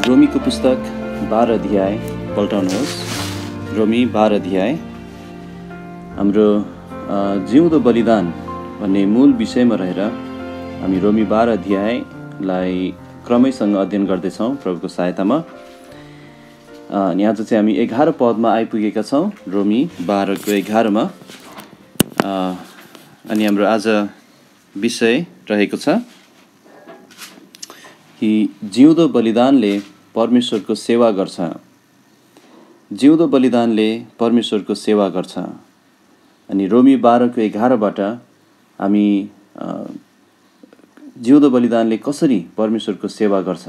रोमीको पुस्तक 12 अध्याय पल्टाउनुहोस्। रोमी 12 अध्याय हाम्रो जिउँदो बलिदान भन्ने मूल विषयमा रहेर हामी रोमी 12 अध्यायलाई क्रमैसँग अध्ययन गर्दैछौँ प्रभुको सहायतामा। अनि आज चाहिँ हामी 11 पदमा आइपुगेका छौँ, रोमी 12 को 11 मा। अनि हाम्रो आज विषय रहेको छ कि जिउँदो बलिदानले परमेश्वरको सेवा गर्छ। जिउँदो बलिदानले परमेश्वरको सेवा गर्छ। अनि रोमी 12 को 11 बाट हामी जिउँदो बलिदानले कसरी परमेश्वरको सेवा गर्छ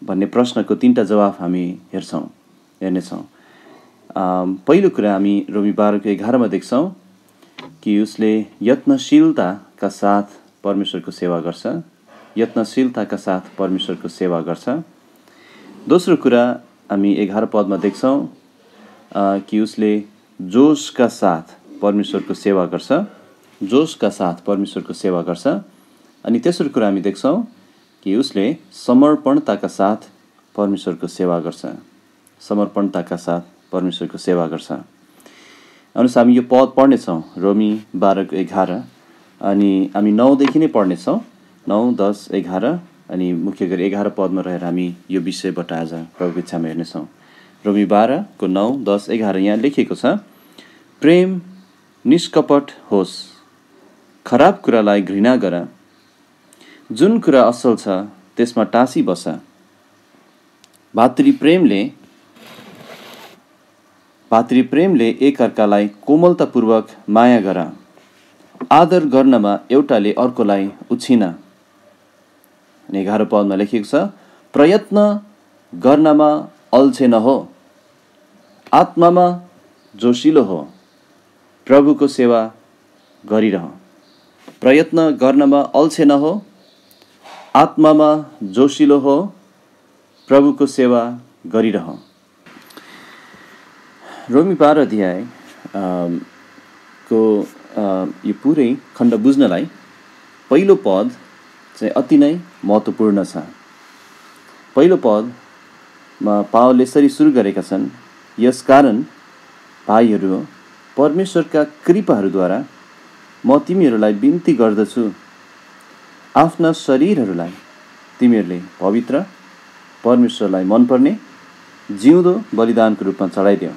भन्ने प्रश्नको 3टा जवाफ हामी हेर्नेछौँ। पहिलो कुरा हामी रोमी 12 को 11 मा देख्छौँ कि उसले यत्नशीलताका साथ परमेश्वरको सेवा गर्छ। यत्नशीलताका साथ परमेश्वरको सेवा गर्छ। दोस्रो कुरा हामी 11 पदमा देख्छौँ कि उसले जोशका साथ परमेश्वरको सेवा गर्छ। जोशका साथ परमेश्वरको सेवा गर्छ। अनि तेस्रो कुरा हामी देख्छौँ कि उसले समर्पणताका साथ परमेश्वरको सेवा गर्छ। समर्पणताका साथ परमेश्वरको सेवा गर्छ। अनुसार हामी यो पद पढ्नेछौँ, रोमी 12 को 11। अनि हामी 9 देखि नै पढ्नेछौँ, 9, 10, 11 अनि मुख्य गरी 11 पदमा रहेर हामी यो विषयबाट आज प्रभुको इच्छामा हेर्नेछौँ। रोमी 12 को 9, 10, 11 यहाँ लेखिएको छ, प्रेम निष्कपट होस्, खराब कुरालाई घृणा गर, जुन कुरा असल छ त्यसमा टाँसी बस, भातृप्रेमले एकअर्कालाई कोमलतापूर्वक माया गर, आदर गर्नमा एउटाले अर्कोलाई उछिन। 11 पदमा लेखिएको छ, प्रयत्न गर्नमा अल्छे नहो, आत्मामा जोशिलो हो, प्रभुको सेवा गरिरह। प्रयत्न गर्नमा अल्छे नहो, आत्मामा जोशिलो हो, प्रभुको सेवा गरिरह। रोमी 12 अध्याय को यो पुरै खण्ड बुझ्नलाई पहिलो पद चाहिँ अति नै महत्त्वपूर्ण छ। पहिलो पदमा पावलले यसरी सुरु गरेका छन्, यसकारण भाइहरू, परमेश्वरका कृपाहरूद्वारा म तिमीहरूलाई बिन्ती गर्दछु, आफ्ना शरीरहरूलाई तिमीहरूले पवित्र, परमेश्वरलाई मनपर्ने जिउँदो बलिदानको रूपमा चढाइदेऊ,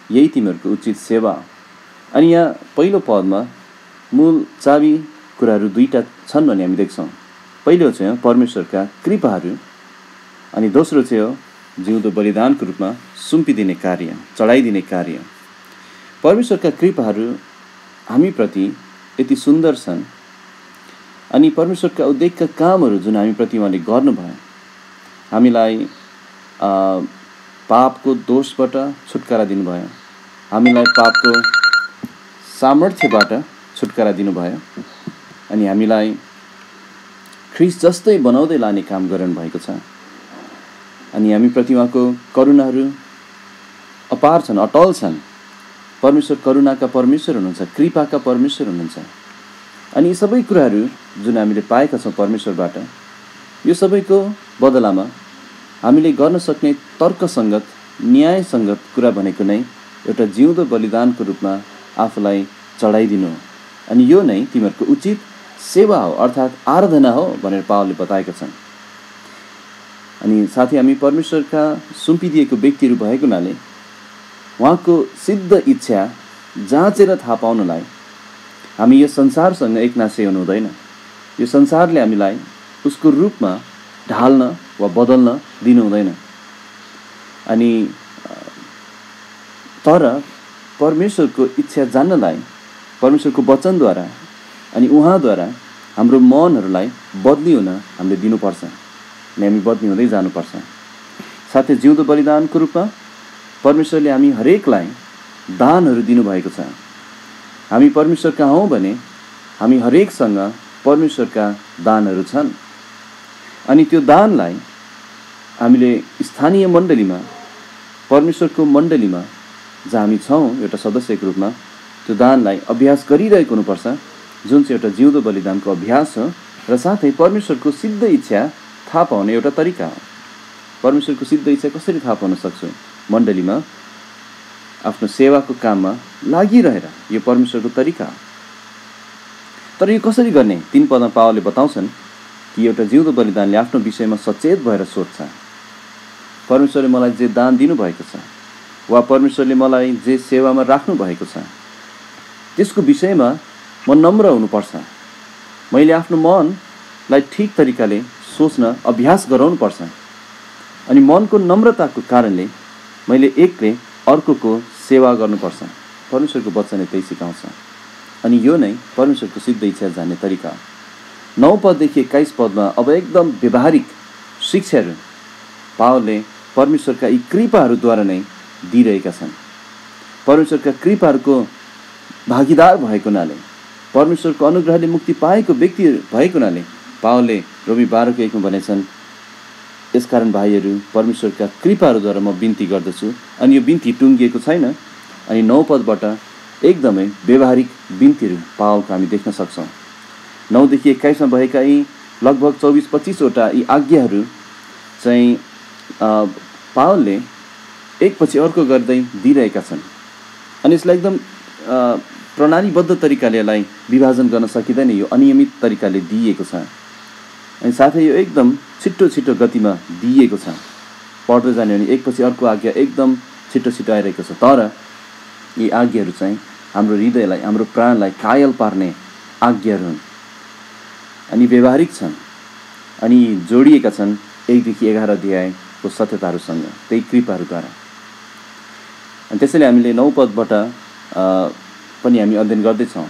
यही तिमीहरूको उचित सेवा। अनि यहाँ पहिलो पदमा मूल चाबी कुराहरू 2टा छन् भन्ने हामी देख्छौँ। पहिलो चाहिँ परमेश्वरका कृपाहरू, अनि दोस्रो चाहिँ हो जिउँदो बलिदानको रूपमा सुम्पिदिने कार्य, चढाइदिने कार्य। परमेश्वरका कृपाहरू हामीप्रति यति सुन्दर छन्, अनि परमेश्वरका उद्देश्यका कामहरू जुन हामीप्रति उहाँले गर्नुभयो, हामीलाई पापको दोषबाट छुटकारा दिनुभयो, हामीलाई पापको सामर्थ्यबाट छुटकारा दिनुभयो, अनि हामीलाई ख्रीष्ट जस्तै बनाउँदै लाने काम गर्नु भएको छ। अनि हामीप्रति उहाँको करुणाहरू अपार छन्, अटल छन्। परमेश्वर करुणाका परमेश्वर हुनुहुन्छ, कृपाका परमेश्वर हुनुहुन्छ। अनि यी सबै कुराहरू जुन हामीले पाएका छौँ परमेश्वरबाट, यो सबैको बदलामा हामीले गर्न सक्ने तर्कसङ्गत, न्यायसङ्गत कुरा भनेको नै एउटा जिउँदो बलिदानको रूपमा आफूलाई चढाइदिनु, अनि यो नै तिमीहरूको उचित सेवा हो, अर्थात् आराधना हो भनेर पावलले बताएका छन्। अनि साथै हामी परमेश्वरका सुम्पिदिएको व्यक्तिहरू भएको हुनाले उहाँको सिद्ध इच्छा जाँचेर थाहा पाउनलाई हामी यो संसारसँग एकनासे हुनु हुँदैन। यो संसारले हामीलाई उसको रूपमा ढाल्न वा बदल्न दिनु हुँदैन। अनि तर परमेश्वरको इच्छा जान्नलाई परमेश्वरको वचनद्वारा अनि उहाँद्वारा हाम्रो मनहरूलाई बदली हुन हामीले दिनुपर्छ, अनि हामी बदली हुँदै जानुपर्छ। साथै जिउँदो बलिदानको रूपमा परमेश्वरले हामी हरेकलाई दानहरू दिनुभएको छ। हामी परमेश्वरका हौँ भने हामी हरेकसँग परमेश्वरका दानहरू छन्। अनि त्यो दानलाई हामीले स्थानीय मण्डलीमा, परमेश्वरको मण्डलीमा जहाँ हामी छौँ एउटा सदस्यको रूपमा, त्यो दानलाई अभ्यास गरिरहेको हुनुपर्छ, जुन चाहिँ एउटा जिउँदो बलिदानको अभ्यास हो, र साथै परमेश्वरको सिद्ध इच्छा थाहा पाउने एउटा तरिका हो। परमेश्वरको सिद्ध इच्छा कसरी थाहा पाउन सक्छु? मण्डलीमा आफ्नो सेवाको काममा लागिरहेर। यो परमेश्वरको तरिका हो। तर यो कसरी गर्ने? 3 पदमा पावलले बताउँछन् कि एउटा जिउँदो बलिदानले आफ्नो विषयमा सचेत भएर सोध्छ। परमेश्वरले मलाई जे दान दिनुभएको छ वा परमेश्वरले मलाई जे सेवामा राख्नु भएको छ त्यसको विषयमा म नम्र हुनुपर्छ। मैले आफ्नो मनलाई ठिक तरिकाले सोच्न अभ्यास गराउनुपर्छ। अनि मनको नम्रताको कारणले मैले एकले अर्कोको सेवा गर्नुपर्छ। परमेश्वरको वचनले त्यही सिकाउँछ। अनि यो नै परमेश्वरको सिद्ध इच्छा जान्ने तरिका हो। 9 पददेखि 21 पदमा अब एकदम व्यवहारिक शिक्षाहरू पावलले परमेश्वरका यी कृपाहरूद्वारा नै दिइरहेका छन्। परमेश्वरका कृपाहरूको भागीदार भएको हुनाले, परमेश्वरको अनुग्रहले मुक्ति पाएको व्यक्ति भएको हुनाले पावलले रोमी 12:1 मा भनेछन्, यसकारण भाइहरू परमेश्वरका कृपाहरूद्वारा म बिन्ती गर्दछु। अनि यो बिन्ती टुङ्गिएको छैन। अनि 9 पदबाट एकदमै व्यवहारिक बिन्तीहरू पावलको हामी देख्न सक्छौँ। 9 देखि 21 मा भएका यी लगभग 24-25 वटा यी आज्ञाहरू चाहिँ पावलले एकपछि अर्को गर्दै दिइरहेका छन्। अनि यसलाई एकदम प्रणालीबद्ध तरिकाले यसलाई विभाजन गर्न सकिँदैन। यो अनियमित तरिकाले दिइएको छ। अनि साथै यो एकदम छिटो छिटो गतिमा दिइएको छ। पढ्दै जाने भने एकपछि अर्को आज्ञा एकदम छिटो छिटो आइरहेको छ। तर यी आज्ञाहरू चाहिँ हाम्रो हृदयलाई, हाम्रो प्राणलाई कायल पार्ने आज्ञाहरू हुन् अनि व्यवहारिक छन् अनि जोडिएका छन् 1 देखि 11 अध्यायको सत्यताहरूसँग, त्यही कृपाहरूद्वारा। अनि त्यसैले हामीले 9 पदबाट पनि हामी अध्ययन गर्दैछौँ।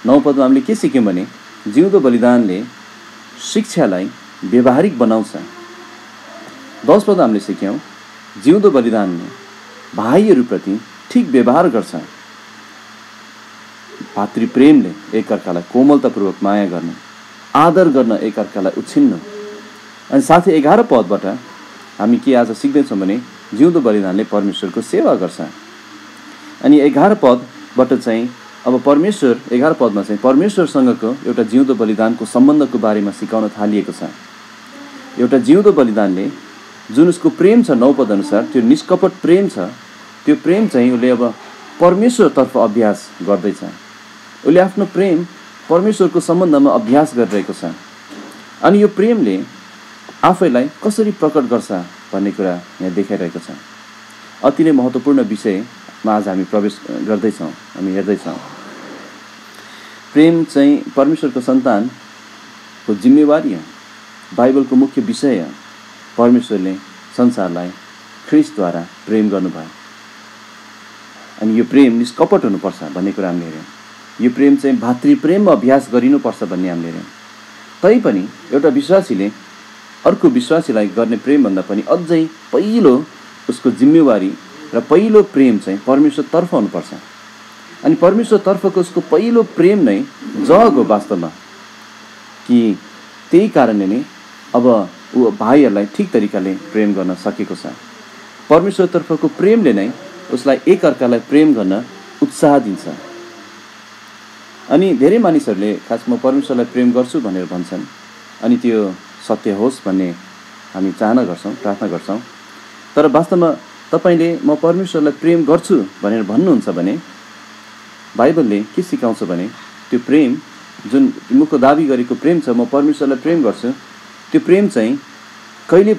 9 पदमा हामीले के सिक्यौँ भने जिउँदो बलिदानले शिक्षालाई व्यवहारिक बनाउँछ। 10 पदमा हामीले सिक्यौँ जिउँदो बलिदानले भाइहरूप्रति ठिक व्यवहार गर्छ। भातृप्रेमले एकअर्कालाई कोमलतापूर्वक माया गर्ने, आदर गर्न एकअर्कालाई उछिन्नु। अनि साथै 11 पदबाट हामी के आज सिक्दैछौँ भने जिउँदो बलिदानले परमेश्वरको सेवा गर्छ। अनि 11 पदबाट चाहिँ अब परमेश्वर 11 पदमा चाहिँ परमेश्वरसँगको एउटा जिउँदो बलिदानको सम्बन्धको बारेमा सिकाउन थालिएको छ। एउटा जिउँदो बलिदानले जुन उसको प्रेम छ 9 पद अनुसार, त्यो निष्कपट प्रेम छ। त्यो प्रेम चाहिँ उसले अब परमेश्वरतर्फ अभ्यास गर्दैछ। उसले आफ्नो प्रेम परमेश्वरको सम्बन्धमा अभ्यास गरिरहेको छ। अनि यो प्रेमले आफैलाई कसरी प्रकट गर्छ भन्ने कुरा यहाँ देखाइरहेको छ। अति नै महत्त्वपूर्ण विषयमा आज हामी प्रवेश गर्दैछौँ, हामी हेर्दैछौँ। प्रेम चाहिँ परमेश्वरको सन्तानको जिम्मेवारी हो, बाइबलको मुख्य विषय हो। परमेश्वरले संसारलाई ख्रिस्टद्वारा प्रेम गर्नुभयो अनि यो प्रेम निष्कपट हुनुपर्छ भन्ने कुरा हामीले हेऱ्यौँ। यो प्रेम चाहिँ भातृप्रेममा अभ्यास गरिनुपर्छ भन्ने हामीले हेऱ्यौँ। तैपनि एउटा विश्वासीले अर्को विश्वासीलाई गर्ने प्रेमभन्दा पनि अझै पहिलो उसको जिम्मेवारी र पहिलो प्रेम चाहिँ परमेश्वरतर्फ हुनुपर्छ। अनि परमेश्वरतर्फको उसको पहिलो प्रेम नै जग हो वास्तवमा, कि त्यही कारणले नै अब ऊ भाइहरूलाई ठिक तरिकाले प्रेम गर्न सकेको छ। परमेश्वरतर्फको प्रेमले नै उसलाई एकअर्कालाई प्रेम गर्न उत्साह दिन्छ। अनि धेरै मानिसहरूले खास म परमेश्वरलाई प्रेम गर्छु भनेर भन्छन् अनि त्यो सत्य होस् भन्ने हामी चाहना गर्छौँ, प्रार्थना गर्छौँ। तर वास्तवमा तपाईँले म परमेश्वरलाई प्रेम गर्छु भनेर भन्नुहुन्छ भने बाइबलले के सिकाउँछ भने त्यो प्रेम जुन मुखको दाबी गरेको प्रेम छ, म परमेश्वरलाई प्रेम गर्छु, त्यो प्रेम चाहिँ कहिले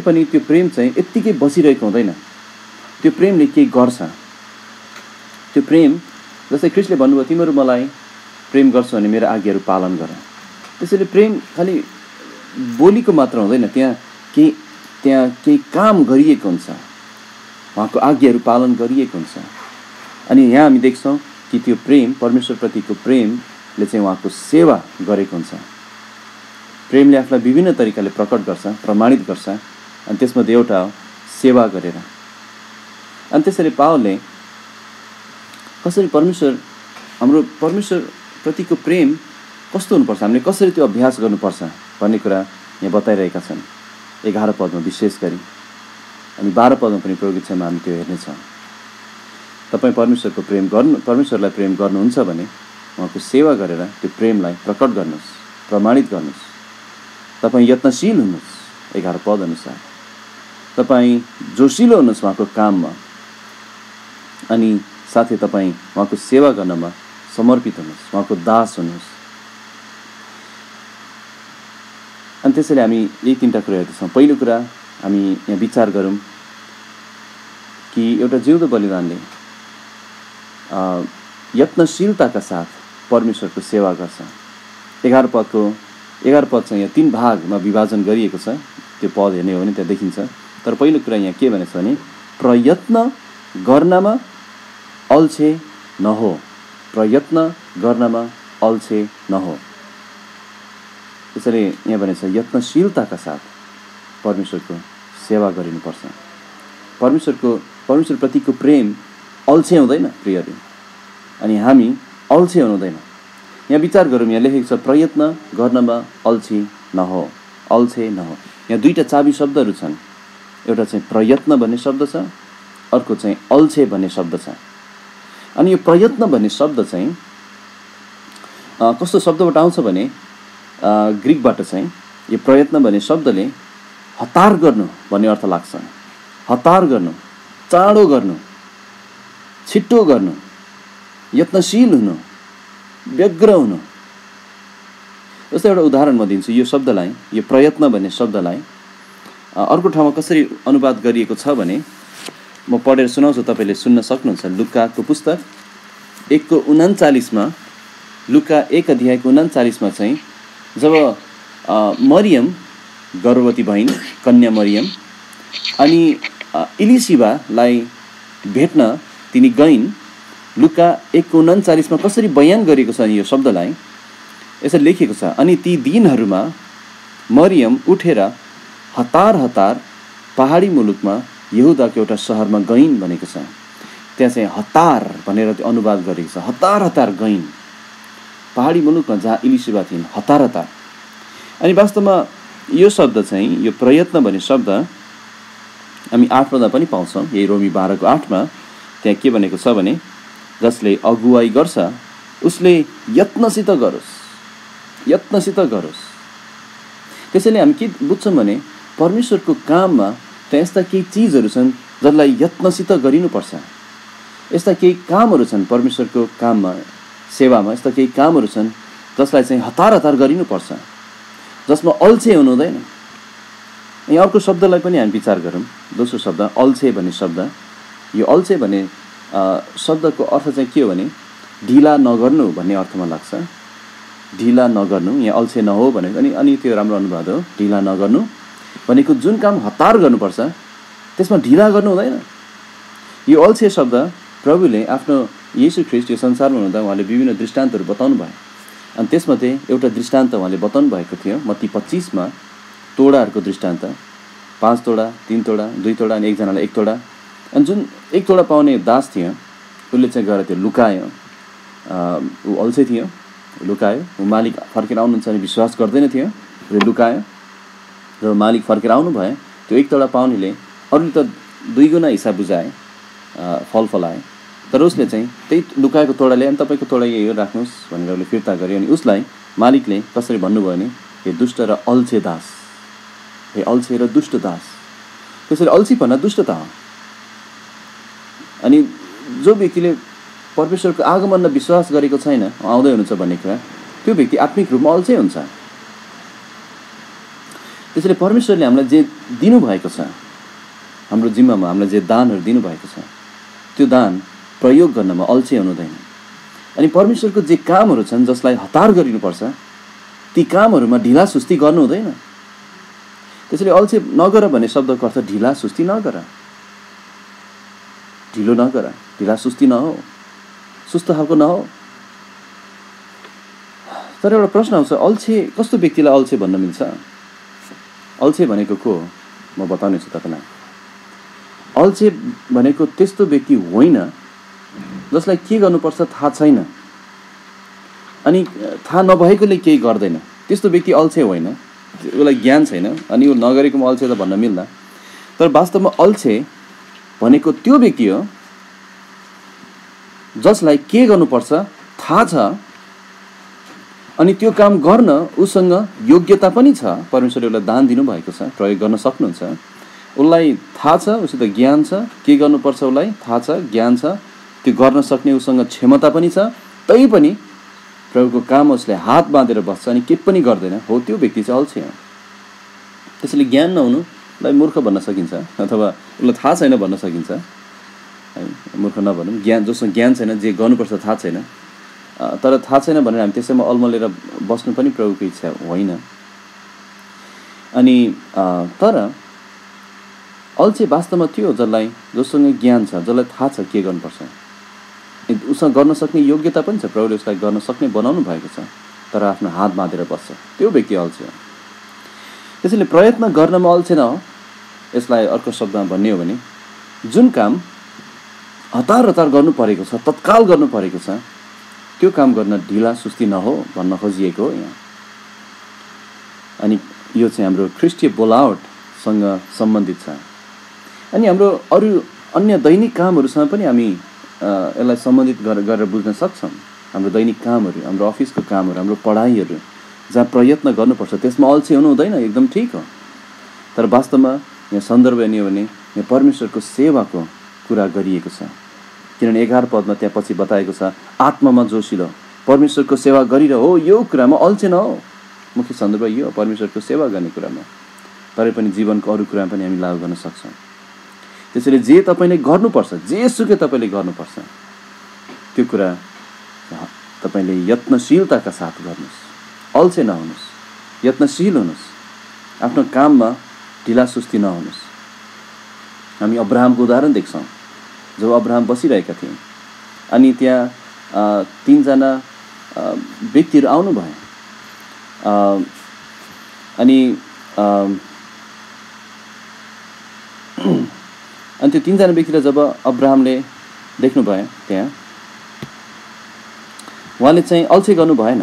पनि त्यो प्रेम चाहिँ यत्तिकै बसिरहेको हुँदैन। त्यो प्रेमले केही गर्छ। त्यो प्रेम जस्तै ख्रिस्टले भन्नुभयो, तिमीहरू मलाई प्रेम गर्छौ भने मेरो आज्ञाहरू पालन गर। त्यसैले प्रेम खालि बोलीको मात्र हुँदैन, त्यहाँ केही काम गरिएको हुन्छ, उहाँको आज्ञाहरू पालन गरिएको हुन्छ। अनि यहाँ हामी देख्छौँ कि त्यो प्रेम, परमेश्वरप्रतिको प्रेमले चाहिँ उहाँको सेवा गरेको हुन्छ। प्रेमले आफूलाई विभिन्न तरिकाले प्रकट गर्छ, प्रमाणित गर्छ, अनि त्यसमध्ये एउटा हो सेवा गरेर। अनि त्यसरी पावलले कसरी हाम्रो परमेश्वरप्रतिको प्रेम कस्तो हुनुपर्छ, हामीले कसरी त्यो अभ्यास गर्नुपर्छ भन्ने कुरा यहाँ बताइरहेका छन् 11 पदमा विशेष गरी। अनि 12 पदमा पनि प्रयोगमा हामी त्यो हेर्नेछौँ। तपाईँ परमेश्वरलाई प्रेम गर्नुहुन्छ भने उहाँको सेवा गरेर त्यो प्रेमलाई प्रकट गर्नुहोस्, प्रमाणित गर्नुहोस्। तपाईँ यत्नशील हुनुहोस्, 11 पद अनुसार तपाईँ जोसिलो हुनुहोस् उहाँको काममा, अनि साथै तपाईँ उहाँको सेवा गर्नमा समर्पित हुनुहोस्, उहाँको दास हुनुहोस्। अनि त्यसैले हामी यही 3टा कुरा हेर्दैछौँ। पहिलो कुरा हामी यहाँ विचार गरौँ कि एउटा जिउँदो बलिदानले यत्नशीलताका साथ परमेश्वरको सेवा गर्छ। 11 पद चाहिँ यहाँ 3 भागमा विभाजन गरिएको छ। त्यो पद हेर्ने हो भने त्यहाँ देखिन्छ। तर पहिलो कुरा यहाँ के भनेको छ भने प्रयत्न गर्नमा अल्छे नहो, प्रयत्न गर्नमा अल्छे नहो। त्यसैले यहाँ भनेको छ यत्नशीलताका साथ परमेश्वरको सेवा गरिनुपर्छ। परमेश्वरप्रतिको प्रेम अल्छे हुँदैन प्रियहरू, अनि हामी अल्छे हुनुहुँदैन। यहाँ विचार गरौँ, यहाँ लेखेको छ प्रयत्न गर्नमा अल्छी नहो, अल्छे नहो। यहाँ 2टा चाबी शब्दहरू छन्। एउटा चाहिँ प्रयत्न भन्ने शब्द छ, अर्को चाहिँ अल्छे भन्ने शब्द छ। अनि यो प्रयत्न भन्ने शब्द चाहिँ कस्तो शब्दबाट आउँछ भने ग्रिकबाट चाहिँ यो प्रयत्न भन्ने शब्दले हतार गर्नु भन्ने अर्थ लाग्छ। हतार गर्नु, चाँडो गर्नु, छिट्टो गर्नु, यत्नशील हुनु, व्यग्र हुनु। जस्तै एउटा उदाहरण म दिन्छु। यो शब्दलाई, यो प्रयत्न भन्ने शब्दलाई अर्को ठाउँमा कसरी अनुवाद गरिएको छ भने म पढेर सुनाउँछु, तपाईँले सुन्न सक्नुहुन्छ। लुकाको पुस्तक 1:39 लुका 1:39 चाहिँ जब मरियम गर्भवती भइन्, कन्या मरियम, अनि इलिसिबालाई भेट्न तिनी गइन्। लुका 1:39 कसरी बयान गरेको छ यो शब्दलाई, यसरी लेखिएको छ। अनि ती दिनहरूमा मरियम उठेर हतार हतार पहाडी मुलुकमा यहुदाको एउटा सहरमा गइन् भनेको छ। त्यहाँ चाहिँ हतार भनेर त्यो अनुवाद गरेको छ। हतार हतार गइन् पहाडी मुलुकमा जहाँ इलिसिबा थिइन्, हतार हतार। अनि वास्तवमा यो शब्द चाहिँ, यो प्रयत्न भन्ने शब्द हामी 8 पदमा पनि पाउँछौँ। यही रोमी 12को 8मा त्यहाँ के भनेको छ भने जसले अगुवाई गर्छ उसले यत्नसित गरोस्, यत्नसित गरोस्। त्यसैले हामी के बुझ्छौँ भने परमेश्वरको काममा त्यहाँ यस्ता केही चिजहरू छन् जसलाई यत्नसित गरिनुपर्छ। यस्ता केही कामहरू छन् परमेश्वरको काममा, सेवामा यस्ता केही कामहरू छन् जसलाई चाहिँ हतार हतार गरिनुपर्छ, जसमा अल्छे हुनु हुँदैन। यहाँ अर्को शब्दलाई पनि हामी विचार गरौँ। दोस्रो शब्द अल्छे भन्ने शब्द। यो अल्छे भन्ने शब्दको अर्थ चाहिँ के हो भने ढिला नगर्नु भन्ने अर्थमा लाग्छ। ढिला नगर्नु, यहाँ अल्छे नहो भनेको, अनि त्यो राम्रो अनुवाद हो। ढिला नगर्नु भनेको जुन काम हतार गर्नुपर्छ त्यसमा ढिला गर्नु हुँदैन। यो अल्छे शब्द प्रभुले आफ्नो येशू ख्रीष्ट यो संसारमा हुँदा उहाँले विभिन्न दृष्टान्तहरू बताउनु भयो। अनि त्यसमध्ये एउटा दृष्टान्त उहाँले बताउनु भएको थियो मत्ती 25 तोडाहरूको दृष्टान्त। 5 तोडा, 3 तोडा, 2 तोडा अनि एकजनालाई 1 तोडा। अनि जुन 1 तोडा पाउने दास थियो उसले चाहिँ गएर त्यो लुकायो। ऊ अल्छे थियो, लुकायो। ऊ मालिक फर्केर आउनुहुन्छ भने विश्वास गर्दैन थियो, उसले लुकायो। जब मालिक फर्केर आउनु भयो त्यो 1 तोडा पाउनेले अरूले त 2 गुणा हिसाब बुझाए, फल फलाए, तर उसले चाहिँ त्यही लुकाएको तोडाले अनि तपाईँको तोडा यही हो राख्नुहोस् भनेर उसले फिर्ता गर्यो। अनि उसलाई मालिकले कसरी भन्नुभयो भने हे दुष्ट र अल्छे दास, हे अल्छे र दुष्ट दास। त्यसरी अल्छीपना दुष्टता हो। अनि जो व्यक्तिले परमेश्वरको आगमनमा विश्वास गरेको छैन, आउँदै हुनुहुन्छ भन्ने कुरा, त्यो व्यक्ति आत्मिक रूपमा अल्छे हुन्छ। त्यसैले परमेश्वरले हामीलाई जे दिनुभएको छ, हाम्रो जिम्मामा हामीलाई जे दानहरू दिनुभएको छ, त्यो दान प्रयोग गर्नमा अल्छे हुनुहुँदैन। अनि परमेश्वरको जे कामहरू छन् जसलाई हतार गरिनुपर्छ ती कामहरूमा ढिला सुस्ती गर्नु हुँदैन। त्यसैले अल्छे नगर भन्ने शब्दको अर्थ ढिला सुस्ती नगर, ढिलो नगर, ढिला सुस्ती नहो, सुस्त खालको नहो। तर एउटा प्रश्न आउँछ, अल्छे कस्तो व्यक्तिलाई अल्छे भन्न मिल्छ? अल्छे भनेको को हो म बताउने छु तपाईँलाई। अल्छे भनेको त्यस्तो व्यक्ति होइन जसलाई के गर्नुपर्छ थाहा छैन अनि थाहा नभएकोले केही गर्दैन, त्यस्तो व्यक्ति अल्छे होइन। उसलाई ज्ञान छैन अनि ऊ नगरेकोमा अल्छे त भन्न मिल्दा। तर वास्तवमा अल्छे भनेको त्यो व्यक्ति हो जसलाई के गर्नुपर्छ थाहा छ अनि त्यो काम गर्न उसँग योग्यता पनि छ, परमेश्वरले उसलाई दान दिनुभएको छ, प्रयोग गर्न सक्नुहुन्छ। उसलाई थाहा छ, उसित ज्ञान छ, के गर्नुपर्छ उसलाई थाहा छ, ज्ञान छ, त्यो गर्न सक्ने उसँग क्षमता पनि छ, तैपनि प्रभुको काम उसले हात बाँधेर बस्छ अनि के पनि गर्दैन, हो त्यो व्यक्ति चाहिँ अल्छे हो। त्यसैले ज्ञान नहुनुलाई मूर्ख भन्न सकिन्छ, अथवा उसलाई थाहा छैन भन्न सकिन्छ है। मूर्ख नभनौँ, ज्ञान, जोसँग ज्ञान छैन, जे गर्नुपर्छ थाहा छैन, तर थाहा छैन भनेर हामी त्यसैमा अल्मलेर बस्नु पनि प्रभुको इच्छा होइन। अनि तर अल्छे वास्तवमा त्यो जसलाई, जोसँग ज्ञान छ, जसलाई थाहा छ के गर्नुपर्छ, उसँग गर्न सक्ने योग्यता पनि छ, प्रभुले उसलाई गर्न सक्ने बनाउनु भएको छ, तर आफ्नो हात बाँधेर बस्छ, त्यो व्यक्ति अल्छे हो। त्यसैले प्रयत्न गर्नमा अल्छे नहो। यसलाई अर्को शब्दमा भन्ने हो भने जुन काम हतार हतार गर्नु परेको छ, तत्काल गर्नु परेको छ, त्यो काम गर्न ढिला सुस्ती नहो भन्न खोजिएको हो यहाँ। अनि यो चाहिँ हाम्रो ख्रिस्टीय बोलावटसँग सम्बन्धित छ। अनि हाम्रो अरू अन्य दैनिक कामहरूसँग पनि हामी यसलाई सम्बन्धित गरेर बुझ्न सक्छौँ। हाम्रो दैनिक कामहरू, हाम्रो अफिसको कामहरू, हाम्रो पढाइहरू जहाँ प्रयत्न गर्नुपर्छ त्यसमा अल्छे हुनु हुँदैन, एकदम ठिक हो। तर वास्तवमा यहाँ सन्दर्भ हेर्ने हो भने यहाँ परमेश्वरको सेवाको कुरा गरिएको छ। किनभने 11 पदमा त्यहाँ पछि बताएको छ, आत्मामा जोसिलो परमेश्वरको सेवा गरिरह, हो यो कुरामा अल्छे नहो। मुख्य सन्दर्भ यो परमेश्वरको सेवा गर्ने कुरामा, तरै पनि जीवनको अरू कुरामा पनि हामी लागू गर्न सक्छौँ। त्यसैले जे तपाईँले गर्नुपर्छ, जेसुकै तपाईँले गर्नुपर्छ, त्यो कुरा तपाईँले यत्नशीलताका साथ गर्नुहोस्, अल्छे नहुनुहोस्, यत्नशील हुनुहोस्, आफ्नो काममा ढिला सुस्ती नहुनुहोस्। हामी अब्राहमको उदाहरण देख्छौँ। जब अब्राहम बसिरहेका थिए अनि त्यहाँ 3 जना व्यक्तिहरू आउनुभयो, अनि त्यो 3 जना व्यक्तिलाई जब अब्राहमले देख्नुभयो, त्यहाँ उहाँले चाहिँ अल्छे गर्नु भएन,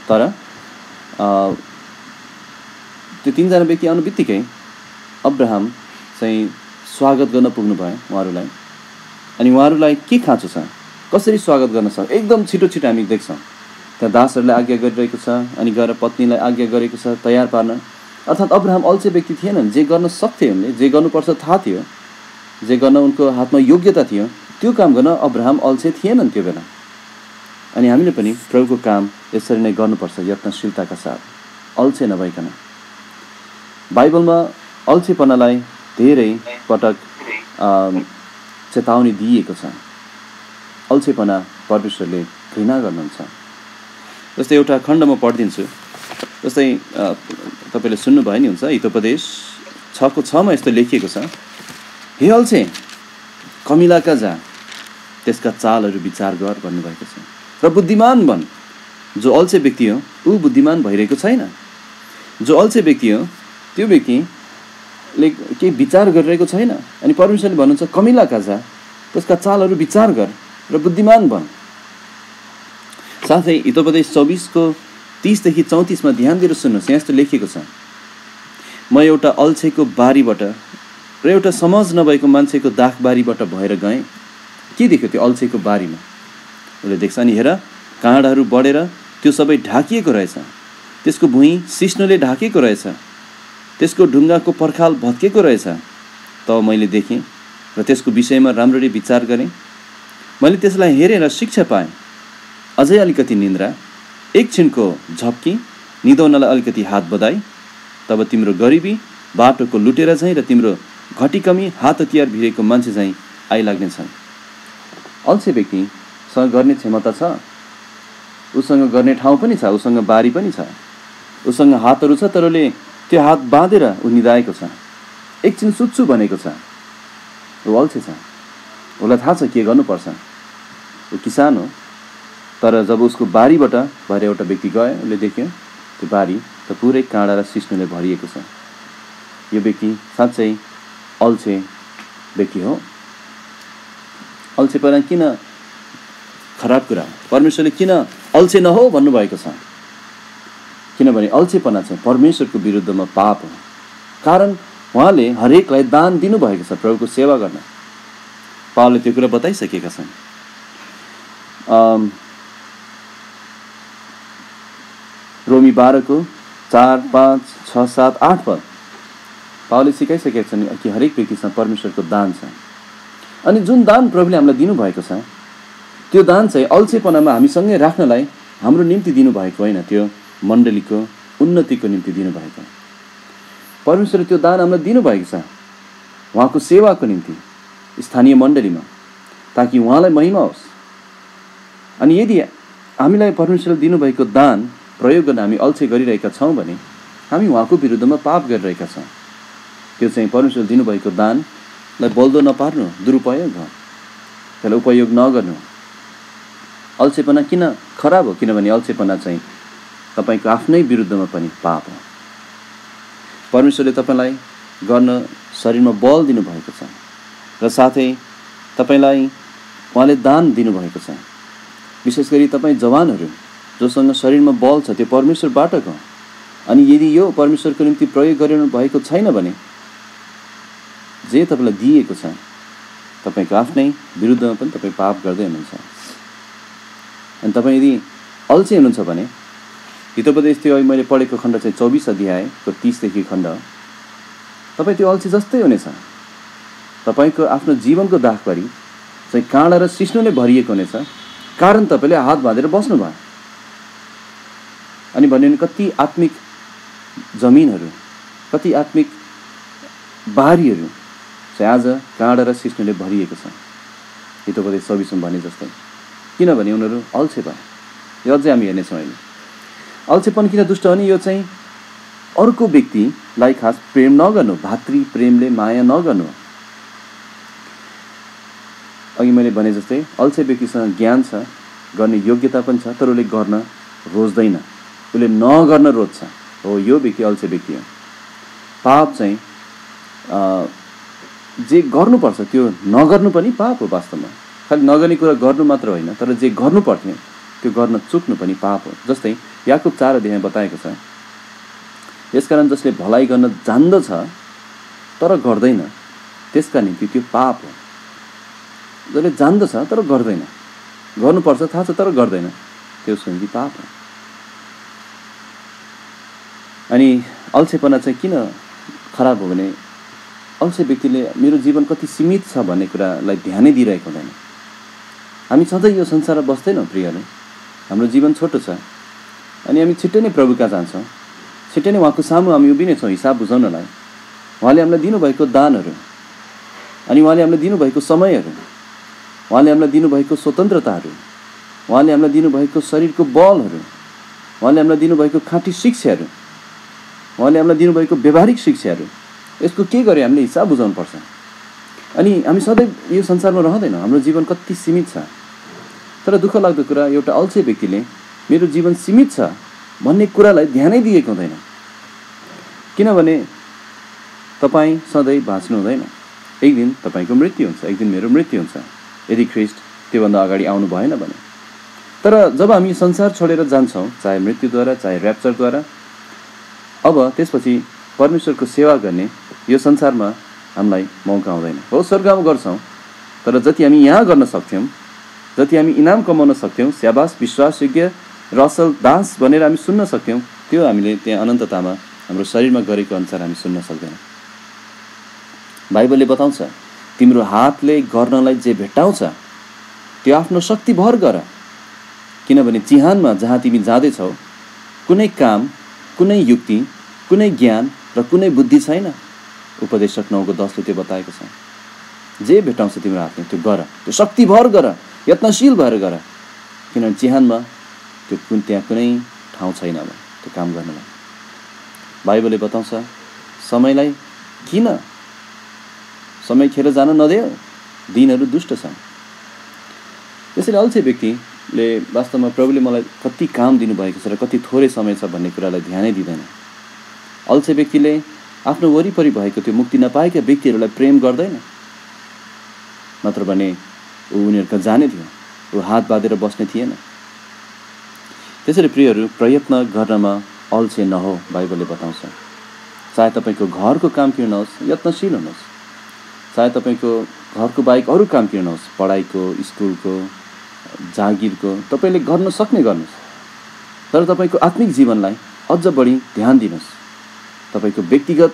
तर त्यो 3 जना व्यक्ति आउनु बित्तिकै अब्राहम चाहिँ स्वागत गर्न पुग्नुभयो उहाँहरूलाई। अनि उहाँहरूलाई के खाँचो छ, कसरी स्वागत गर्न सक्छ, एकदम छिटो छिटो हामी देख्छौँ। त्यहाँ दासहरूलाई आज्ञा गरिरहेको छ, अनि गएर पत्नीलाई आज्ञा गरेको छ तयार पार्न। अर्थात् अब्राहम अल्छे व्यक्ति थिएनन्, जे गर्न सक्थे उनले, जे गर्नुपर्छ थाहा थियो, जे गर्न उनको हातमा योग्यता थियो, त्यो काम गर्न अब्राहम अल्छे थिएनन् त्यो बेला। अनि हामीले पनि प्रभुको काम यसरी नै गर्नुपर्छ, यत्नशीलताका साथ, अल्छे नभइकन। बाइबलमा अल्छेपनालाई धेरै पटक चेतावनी दिइएको छ। अल्छेपना परमेश्वरले घृणा गर्नुहुन्छ। जस्तै एउटा खण्ड म पढिदिन्छु। जस्तै तपाईँले सुन्नुभयो नि हुन्छ, हितोपदेश 6:6 यस्तो लेखिएको छ, हे अल्छे कमिलाका जा, त्यसका चालहरू विचार गर भन्नुभएको छ, र बुद्धिमान बन। जो अल्छे व्यक्ति हो ऊ बुद्धिमान भइरहेको छैन। जो अल्छे व्यक्ति हो त्यो व्यक्तिले केही विचार गरिरहेको छैन। अनि परमेश्वरले भन्नुहुन्छ कमिलाका जा, त्यसका चालहरू विचार गर र बुद्धिमान बन। साथै हितोपदेश 24:30 देखि 34 ध्यान दिएर सुन्नुहोस्, यहाँ यस्तो लेखिएको छ, म एउटा अल्छेको बारीबाट र एउटा समझ नभएको मान्छेको दाखबारीबाट भएर गएँ। के देख्यो त्यो अल्छेको बारीमा? उसले देख्छ, अनि हेर काँडाहरू बढेर त्यो सबै ढाकिएको रहेछ, त्यसको भुइँ सिस्नोले ढाकेको रहेछ, त्यसको ढुङ्गाको पर्खाल भत्केको रहेछ। तब मैले देखेँ र त्यसको विषयमा राम्ररी विचार गरेँ। मैले त्यसलाई हेरेर शिक्षा पाएँ। अझै अलिकति निन्द्रा, एकछिनको झप्की, निदाउनलाई अलिकति हात बधाई, तब तिम्रो गरिबी बाटोको लुटेर चाहिँ र तिम्रो घटीकमी हात हतियार भिरेको मान्छे चाहिँ आइलाग्नेछन्। अल्छे व्यक्तिसँग गर्ने क्षमता छ, उसँग गर्ने ठाउँ पनि छ, उसँग बारी पनि छ, उसँग हातहरू छ, तर उसले त्यो हात बाँधेर ऊ निदाएको छ, एकछिन सुत्छु भनेको छ। ऊ अल्छे छ, उसलाई थाहा छ के गर्नुपर्छ। ऊ किसान हो, तर जब उसको बारीबाट भएर एउटा व्यक्ति गयो, उसले देख्यो त्यो बारी त पुरै काँडा र सिस्नोले भरिएको छ। यो व्यक्ति साँच्चै अल्छे व्यक्ति हो। अल्छेपना किन खराब कुरा? परमेश्वरले किन अल्छे नहो भन्नुभएको छ? किनभने अल्छेपना चाहिँ परमेश्वरको विरुद्धमा पाप हो। कारण उहाँले हरेकलाई दान दिनुभएको छ प्रभुको सेवा गर्न। पावलले त्यो कुरा बताइसकेका छन्। रोमी 12:4, 5, 6, 7, 8 पद पावलले सिकाइसकेका छन् कि हरेक व्यक्तिसँग परमेश्वरको दान छ। अनि जुन दान प्रभुले हामीलाई दिनुभएको छ त्यो दान चाहिँ अल्छेपनामा हामीसँगै राख्नलाई हाम्रो निम्ति दिनुभएको होइन, त्यो मण्डलीको उन्नतिको निम्ति दिनुभएको। परमेश्वरले त्यो दान हामीलाई दिनुभएको छ उहाँको सेवाको निम्ति स्थानीय मण्डलीमा, ताकि उहाँलाई महिमा होस्। अनि यदि हामीलाई परमेश्वरले दिनुभएको दान प्रयोग गर्न हामी अल्छे गरिरहेका छौँ भने हामी उहाँको विरुद्धमा पाप गरिरहेका छौँ। त्यो चाहिँ परमेश्वरले दिनुभएको दानलाई बल्दो नपार्नु, दुरुपयोग हो, त्यसलाई उपयोग नगर्नु। अल्छेपना किन खराब हो? किनभने अल्छेपना चाहिँ तपाईँको आफ्नै विरुद्धमा पनि पाप हो। परमेश्वरले तपाईँलाई गर्न शरीरमा बल दिनुभएको छ र साथै तपाईँलाई उहाँले दान दिनुभएको छ। विशेष गरी तपाईँ जवानहरू जोसँग शरीरमा बल छ त्यो परमेश्वरबाट हो। अनि यदि यो परमेश्वरको निम्ति प्रयोग गरिनु भएको छैन भने जे तपाईँलाई दिएको छ तपाईँको आफ्नै विरुद्धमा पनि तपाईँ पाप गर्दै हुनुहुन्छ। अनि तपाईँ यदि अल्छे हुनुहुन्छ भने हितोपदेश त्यो अहिले मैले पढेको खण्ड चाहिँ 24 अध्यायको 30देखि खण्ड, तपाईँ त्यो अल्छे जस्तै हुनेछ। तपाईँको आफ्नो जीवनको दाखबारी चाहिँ काँडा र सिस्नुले भरिएको हुनेछ, कारण तपाईँले हात बाँधेर बस्नुभयो। अनि भन्यो भने कति आत्मिक जमिनहरू, कति आत्मिक बारीहरू चाहिँ आज काँडा र सिस्नुले भरिएको छ, हितोपदेश 24 भने जस्तै। किनभने उनीहरू अल्छे भए। यो अझै हामी हेर्नेछौँ अहिले। अल्छेपन किन दुष्ट हो नि? यो चाहिँ अर्को व्यक्तिलाई खास प्रेम नगर्नु, भातृ प्रेमले माया नगर्नु। अघि मैले भने जस्तै अल्छे व्यक्तिसँग ज्ञान छ, गर्ने योग्यता पनि छ, तर उसले गर्न रोज्दैन, उसले नगर्न रोज्छ। हो, यो व्यक्ति अल्छे व्यक्ति हो। पाप चाहिँ जे गर्नुपर्छ त्यो नगर्नु पनि पाप हो वास्तवमा। खालि नगर्ने कुरा गर्नु मात्र होइन, तर जे गर्नु पर्थ्यो त्यो गर्न चुक्नु पनि पाप हो। जस्तै याकुब 4 अध्यायमा बताएको छ, यसकारण जसले भलाइ गर्न जान्दछ तर गर्दैन त्यसका निम्ति त्यो पाप हो। जसले जान्दछ तर गर्दैन, गर्नुपर्छ थाहा छ तर गर्दैन, त्यसको निम्ति पाप हो। अनि अल्छेपना चाहिँ किन खराब हो भने अल्छे व्यक्तिले मेरो जीवन कति सीमित छ भन्ने कुरालाई ध्यानै दिइरहेको हुँदैन। हामी सधैँ यो संसारमा बस्दैनौँ प्रियहरू, हाम्रो जीवन छोटो छ अनि हामी छिट्टै नै प्रभु कहाँ जान्छौँ, छिट्टै नै उहाँको सामु हामी उभिनेछौँ हिसाब बुझाउनलाई। उहाँले हामीलाई दिनुभएको दानहरू, अनि उहाँले हामीलाई दिनुभएको समयहरू, उहाँले हामीलाई दिनुभएको स्वतन्त्रताहरू, उहाँले हामीलाई दिनुभएको शरीरको बलहरू, उहाँले हामीलाई दिनुभएको खाँटी शिक्षाहरू, उहाँले हामीलाई दिनुभएको व्यवहारिक शिक्षाहरू, यसको के गरे हामीले हिसाब बुझाउनुपर्छ। अनि हामी सधैँ यो संसारमा रहँदैनौँ, हाम्रो जीवन कति सीमित छ। तर दुःख लाग्दो कुरा एउटा अल्छे व्यक्तिले मेरो जीवन सीमित छ भन्ने कुरालाई ध्यानै दिएको हुँदैन। किनभने तपाईँ सधैँ बाँच्नु हुँदैन, एक दिन तपाईँको मृत्यु हुन्छ, एक दिन मेरो मृत्यु हुन्छ, यदि ख्रिस्ट त्योभन्दा अगाडि आउनु भएन भने। तर जब हामी संसार छोडेर जान्छौँ, चाहे मृत्युद्वारा चाहे ऱ्याप्चरद्वारा, अब त्यसपछि परमेश्वरको सेवा गर्ने यो संसारमा हामीलाई मौका हुँदैन। हो, स्वर्गमा गर्छौँ, तर जति हामी यहाँ गर्न सक्थ्यौँ, जति हामी इनाम कमाउन सक्थ्यौँ, स्याबास विश्वासयोग्य र असल दास भनेर हामी सुन्न सक्थ्यौँ, त्यो हामीले त्यहाँ अनन्ततामा हाम्रो शरीरमा गरेको अनुसार हामी सुन्न सक्दैनौँ। बाइबलले बताउँछ, तिम्रो हातले गर्नलाई जे भेट्टाउँछ त्यो आफ्नो शक्ति भर गर, किनभने चिहानमा जहाँ तिमी जाँदैछौ कुनै काम, कुनै युक्ति, कुनै ज्ञान र कुनै बुद्धि छैन। उपदेशक 9:10 त्यो बताएको छ। जे भेटाउँछ तिम्रो हातले त्यो गर, त्यो शक्ति भर गर, यत्नशील भएर गर, किनभने चिहानमा त्यहाँ कुनै ठाउँ छैन अब त्यो काम गर्नलाई। बाइबलले बताउँछ, समयलाई किन समय खेर जान नदेऊ, दिनहरू दुष्ट छन्। त्यसैले अल्छे व्यक्तिले वास्तवमा प्रभुले मलाई कति काम दिनुभएको छ र कति थोरै समय छ भन्ने कुरालाई ध्यानै दिँदैन। अल्छे व्यक्तिले आफ्नो वरिपरि भएको त्यो मुक्ति नपाएका व्यक्तिहरूलाई प्रेम गर्दैन, नत्र भने उनीहरूका जाने थियो, ऊ हात बाँधेर बस्ने थिएन। त्यसैले प्रियहरू, प्रयत्न गर्नमा अल्छे नहो, बाइबलले बताउँछ। चाहे तपाईँको घरको काम किन नहोस्, यत्नशील हुनुहोस्। चाहे तपाईँको घरको बाहेक अरू काम किन नहोस्, पढाइको, स्कुलको, जागिरको, तपाईँले गर्न सक्ने गर्नुहोस्। तर तपाईँको आत्मिक जीवनलाई अझ बढी ध्यान दिनुहोस्। तपाईँको व्यक्तिगत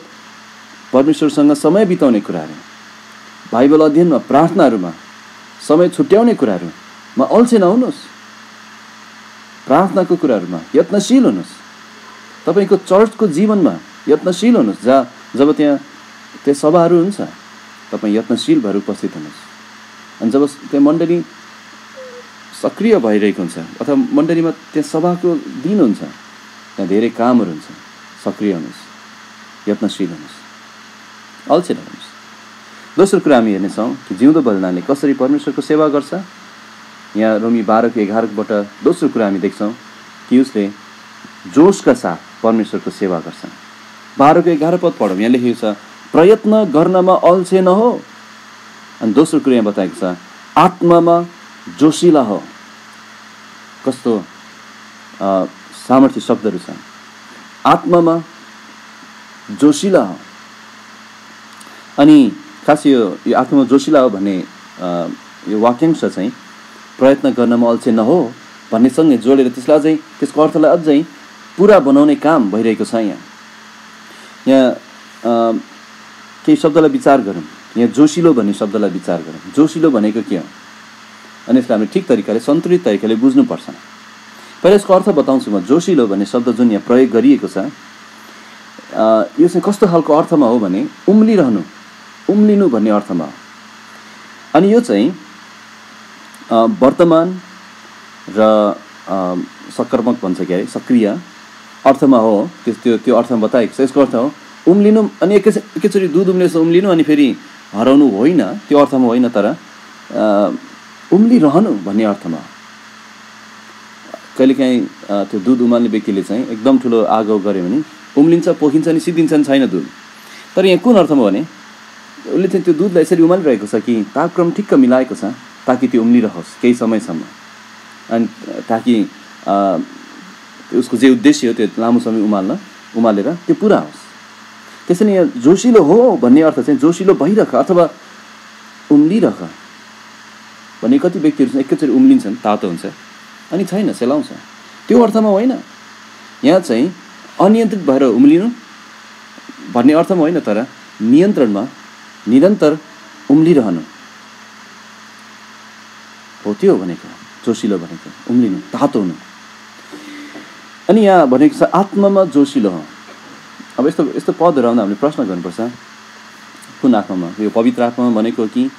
परमेश्वरसँग समय बिताउने कुराहरू, बाइबल अध्ययनमा, प्रार्थनाहरूमा समय छुट्याउने कुराहरूमा अल्छे नहुनुहोस्। प्रार्थनाको कुराहरूमा यत्नशील हुनुहोस्। तपाईँको चर्चको जीवनमा यत्नशील हुनुहोस्। जब त्यहाँ सभाहरू हुन्छ तपाईँ यत्नशील भएर उपस्थित हुनुहोस्। अनि जब त्यहाँ मण्डली सक्रिय भइरहेको हुन्छ अथवा मण्डलीमा त्यहाँ सभाको दिन हुन्छ, त्यहाँ धेरै कामहरू हुन्छ, सक्रिय हुनुहोस्, यत्नशील हुनुहोस्, अल्छे नहुनुहोस्। दोस्रो कुरा हामी हेर्नेछौँ कि जिउँदो बलिदानले कसरी परमेश्वरको सेवा गर्छ। यहाँ रोमी 12:11बाट दोस्रो कुरा हामी देख्छौँ कि उसले जोसका साथ परमेश्वरको सेवा गर्छ। 12:11 पद पढौँ। यहाँ लेखेको छ, प्रयत्न गर्नमा अल्छे नहो। अनि दोस्रो कुरा यहाँ बताएको छ, आत्मामा जोसिला हो। कस्तो सामर्थ्य शब्दहरू छन्। आत्मामा जोसिला हो। अनि खास यो आत्मामा जोसिला हो भन्ने यो वाक्यांश चाहिँ प्रयत्न गर्नमा अल्छे नहो भन्नेसँगै जोडेर त्यसलाई अझै त्यसको अर्थलाई अझै पुरा बनाउने काम भइरहेको छ। यहाँ केही शब्दलाई विचार गरौँ। यहाँ जोसिलो भन्ने शब्दलाई विचार गरौँ। जोसिलो भनेको के हो अनि यसलाई हामीले ठिक तरिकाले सन्तुलित तरिकाले बुझ्नुपर्छ। पहिला यसको अर्थ बताउँछु म। जोसिलो भन्ने शब्द जुन यहाँ प्रयोग गरिएको छ यो चाहिँ कस्तो खालको अर्थमा हो भने उम्लिरहनु, उम्लिनु भन्ने अर्थमा हो। अनि यो चाहिँ वर्तमान र सकारात्मक भन्छ के अरे सक्रिय अर्थमा हो। त्यो अर्थमा बताएको छ। यसको अर्थ हो उम्लिनु अनि एकैचोटि दुध उम्लेछ उम्लिनु अनि फेरि हराउनु होइन, त्यो अर्थमा होइन, तर उम्लिरहनु भन्ने अर्थमा। कहिलेकाहीँ त्यो दुध उमाल्ने व्यक्तिले चाहिँ एकदम ठुलो आगो गऱ्यो भने उम्लिन्छ, पोखिन्छ अनि सिद्धिन्छ नि छैन दुध। तर यहाँ कुन अर्थमा भने उसले चाहिँ त्यो दुधलाई यसरी उमालिरहेको छ कि तापक्रम ठिक्क मिलाएको छ ताकि त्यो उम्लिरहोस् केही समयसम्म, अनि ताकि उसको जे उद्देश्य हो त्यो लामो समय उमालेर त्यो पुरा होस्। त्यसैले यहाँ जोसिलो हो भन्ने अर्थ चाहिँ जोसिलो भइरह अथवा उम्लिरह भन्ने। कति व्यक्तिहरू चाहिँ एकैचोटि उम्लिन्छन्, तातो हुन्छ अनि छैन, सेलाउँछ, त्यो अर्थमा होइन। यहाँ चाहिँ अनियन्त्रित भएर उम्लिनु भन्ने अर्थमा होइन, तर नियन्त्रणमा निरन्तर उम्लिरहनु हो, त्यो भनेको जोसिलो भनेको उम्लिनु, तातो हुनु। अनि यहाँ भनेको छ आत्मामा जोसिलो हो। अब यस्तो पदहरू आउँदा हामीले प्रश्न गर्नुपर्छ, कुन आत्मामा? यो पवित्र आत्मामा भनेको हो कि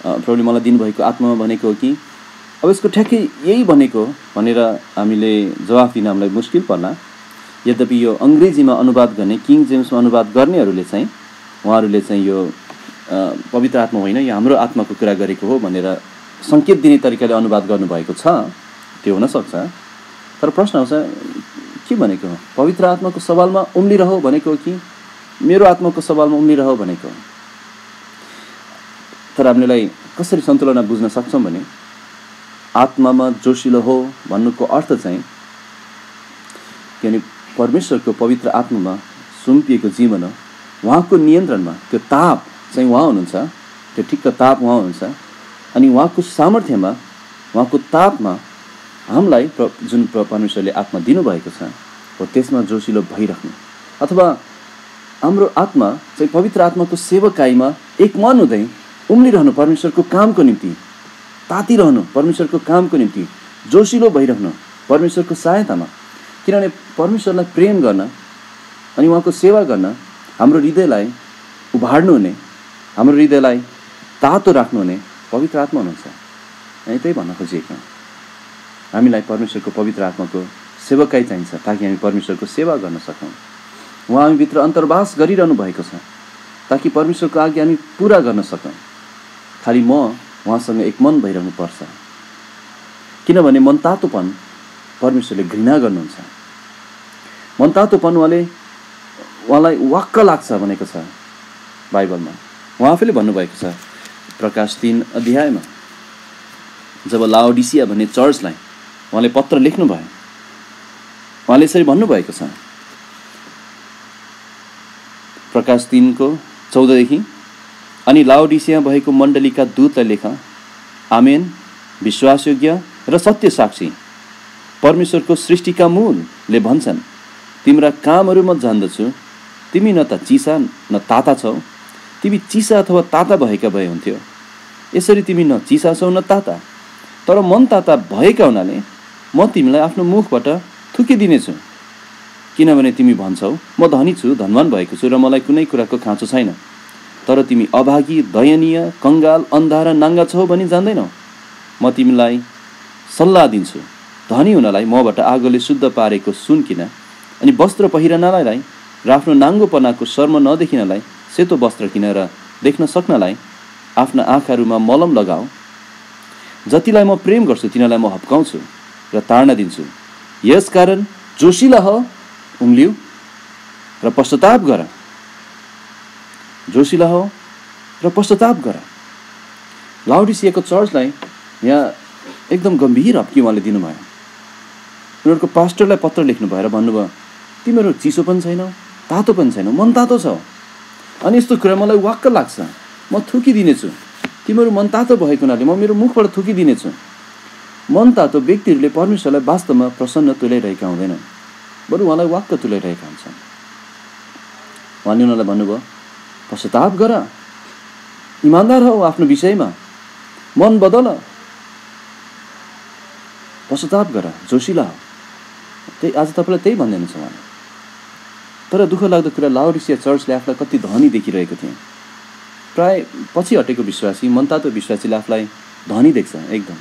प्रभुले मलाई दिनुभएको आत्मामा भनेको हो कि? अब यसको ठ्याक्कै यही भनेको भनेर हामीले जवाफ दिन हामीलाई मुस्किल पर्ला। यद्यपि यो अङ्ग्रेजीमा अनुवाद गर्ने, किङ जेम्समा अनुवाद गर्नेहरूले चाहिँ उहाँहरूले चाहिँ यो पवित्र आत्मा होइन, यो हाम्रो आत्माको कुरा गरेको हो भनेर सङ्केत दिने तरिकाले अनुवाद गर्नुभएको छ। त्यो हुनसक्छ, तर प्रश्न आउँछ के भनेको हो? पवित्र आत्माको सवालमा उम्लिरह भनेको हो कि मेरो आत्माको सवालमा उम्लिरह भनेको हो? तर हामीलाई कसरी सन्तुलन बुझ्न सक्छौँ भने आत्मामा जोसिलो हो भन्नुको अर्थ चाहिँ किनभने परमेश्वरको पवित्र आत्मामा सुम्पिएको जीवन हो। उहाँको नियन्त्रणमा त्यो ताप चाहिँ उहाँ हुनुहुन्छ, त्यो ठिक्क ताप उहाँ हुनुहुन्छ। अनि उहाँको सामर्थ्यमा, उहाँको तापमा हामीलाई जुन परमेश्वरले आत्मा दिनुभएको छ हो त्यसमा जोसिलो भइराख्नु, अथवा हाम्रो आत्मा चाहिँ पवित्र आत्माको सेवकाईमा एक मन हुँदै उम्लिरहनु, परमेश्वरको कामको निम्ति तातिरहनु, परमेश्वरको कामको निम्ति जोसिलो भइराख्नु परमेश्वरको सहायतामा। किनभने परमेश्वरलाई प्रेम गर्न अनि उहाँको सेवा गर्न हाम्रो हृदयलाई उभार्नु हुने, हाम्रो हृदयलाई तातो राख्नु हुने पवित्र आत्मा हुनुहुन्छ। अनि त्यही भन्न खोजिएको हामीलाई परमेश्वरको पवित्र आत्माको सेवकाई चाहिन्छ ताकि हामी परमेश्वरको सेवा गर्न सकौँ। उहाँ हामीभित्र अन्तर्वास गरिरहनु भएको छ ताकि परमेश्वरको आज्ञा हामी पुरा गर्न सकौँ। खालि म उहाँसँग एक मन भइरहनु पर्छ, किनभने मनतातोपन परमेश्वरले घृणा गर्नुहुन्छ। मनतातोपन उहाँलाई वाक्क लाग्छ भनेको छ बाइबलमा। उहाँ आफैले भन्नुभएको छ प्रकाश 3 अध्यायमा, जब लाओडिसिया भन्ने चर्चलाई उहाँले पत्र लेख्नुभयो, उहाँले यसरी भन्नुभएको छ प्रकाश 3:14 अनि लाओडिसिया भएको मण्डलीका दूतलाई लेख, आमेन, विश्वासयोग्य र सत्य साक्षी, परमेश्वरको सृष्टिका मूलले भन्छन्, तिम्रा कामहरू म जान्दछु, तिमी न त चिसा न ताता छौ, तिमी चिसा अथवा ताता भएका भए हुन्थ्यो। यसरी तिमी न चिसा छौ न ताता, तर मन ताता भएका हुनाले म तिमीलाई आफ्नो मुखबाट थुकिदिनेछु। किनभने तिमी भन्छौ, म धनी छु, धनवान भएको छु र मलाई कुनै कुराको खाँचो छैन। तर तिमी अभागी, दयनीय, कङ्गाल, अन्धा र नाङ्गा छौ भनी जान्दैनौ। म तिमीलाई सल्लाह दिन्छु, धनी हुनलाई मबाट आगोले शुद्ध पारेको सुन किन, अनि वस्त्र पहिरनलाई र आफ्नो नाङ्गोपनाको शर्म नदेखिनलाई सेतो वस्त्र किन र देख्न सक्नलाई आफ्ना आँखाहरूमा मलम लगाऊ। जतिलाई म प्रेम गर्छु तिनीलाई म हप्काउँछु र ताड्ना दिन्छु। यसकारण जोसिला हो, उम्लिऊ र पश्चाताप गर। जोसिला हो र पश्चाताप गर। लाउडिसियाको चर्चलाई यहाँ एकदम गम्भीर हप्की उहाँले दिनुभयो। उनीहरूको पास्टरलाई पत्र लेख्नु भएर भन्नुभयो, तिमीहरू चिसो पनि छैनौ, तातो पनि छैनौ, मन तातो छ। अनि यस्तो कुरा मलाई वाक्क लाग्छ, म थुकिदिनेछु। तिमीहरू मन तातो भएको हुनाले म मेरो मुखबाट थुकिदिनेछु। मन तातो व्यक्तिहरूले परमेश्वरलाई वास्तवमा प्रसन्न तुल्याइरहेका हुँदैन, बरु उहाँलाई वाक्क तुल्याइरहेका हुन्छन्। उहाँले उनीहरूलाई भन्नुभयो, पश्चाताप गर, इमान्दार हौ आफ्नो विषयमा, मन बदल, पश्चाताप गर, जोसिला हो। त्यही आज तपाईँलाई त्यही भन्दैन छ उहाँले। तर दुःख लाग्दो कुरा, लाउडिसिया चर्चले आफूलाई कति धनी देखिरहेको थियो। प्राय पछि हटेको विश्वासी, मनतातो विश्वासीले आफूलाई धनी देख्छ एकदम।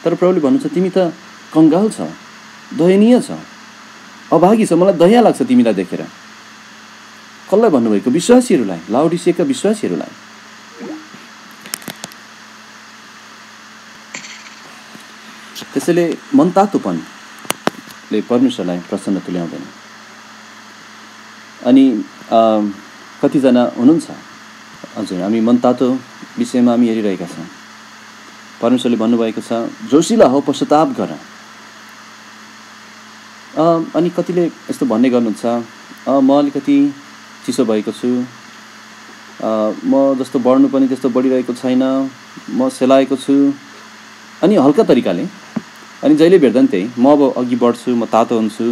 तर प्रभुले भन्नुहुन्छ, तिमी त कङ्गाल छ, दयनीय छ, अभागी छ, मलाई दया लाग्छ तिमीलाई देखेर। कसलाई भन्नुभएको? विश्वासीहरूलाई, लाउडिसियाका विश्वासीहरूलाई। त्यसैले मनतातोपनले परमेश्वरलाई प्रसन्न तुल्याउँदैन। अनि कतिजना हुनुहुन्छ, हजुर हामी मनतातो विषयमा हामी हेरिरहेका छौँ। परमेश्वरले भन्नुभएको छ, जोसिला हो, पश्चाताप गर। अनि कतिले यस्तो भन्ने गर्नुहुन्छ, म अलिकति चिसो भएको छु, म जस्तो बढ्नु पनि त्यस्तो बढिरहेको छैन, म सेलाएको छु, अनि हल्का तरिकाले, अनि जहिले भेट्दा पनि त्यही, म अब अघि बढ्छु, म तातो हुन्छु,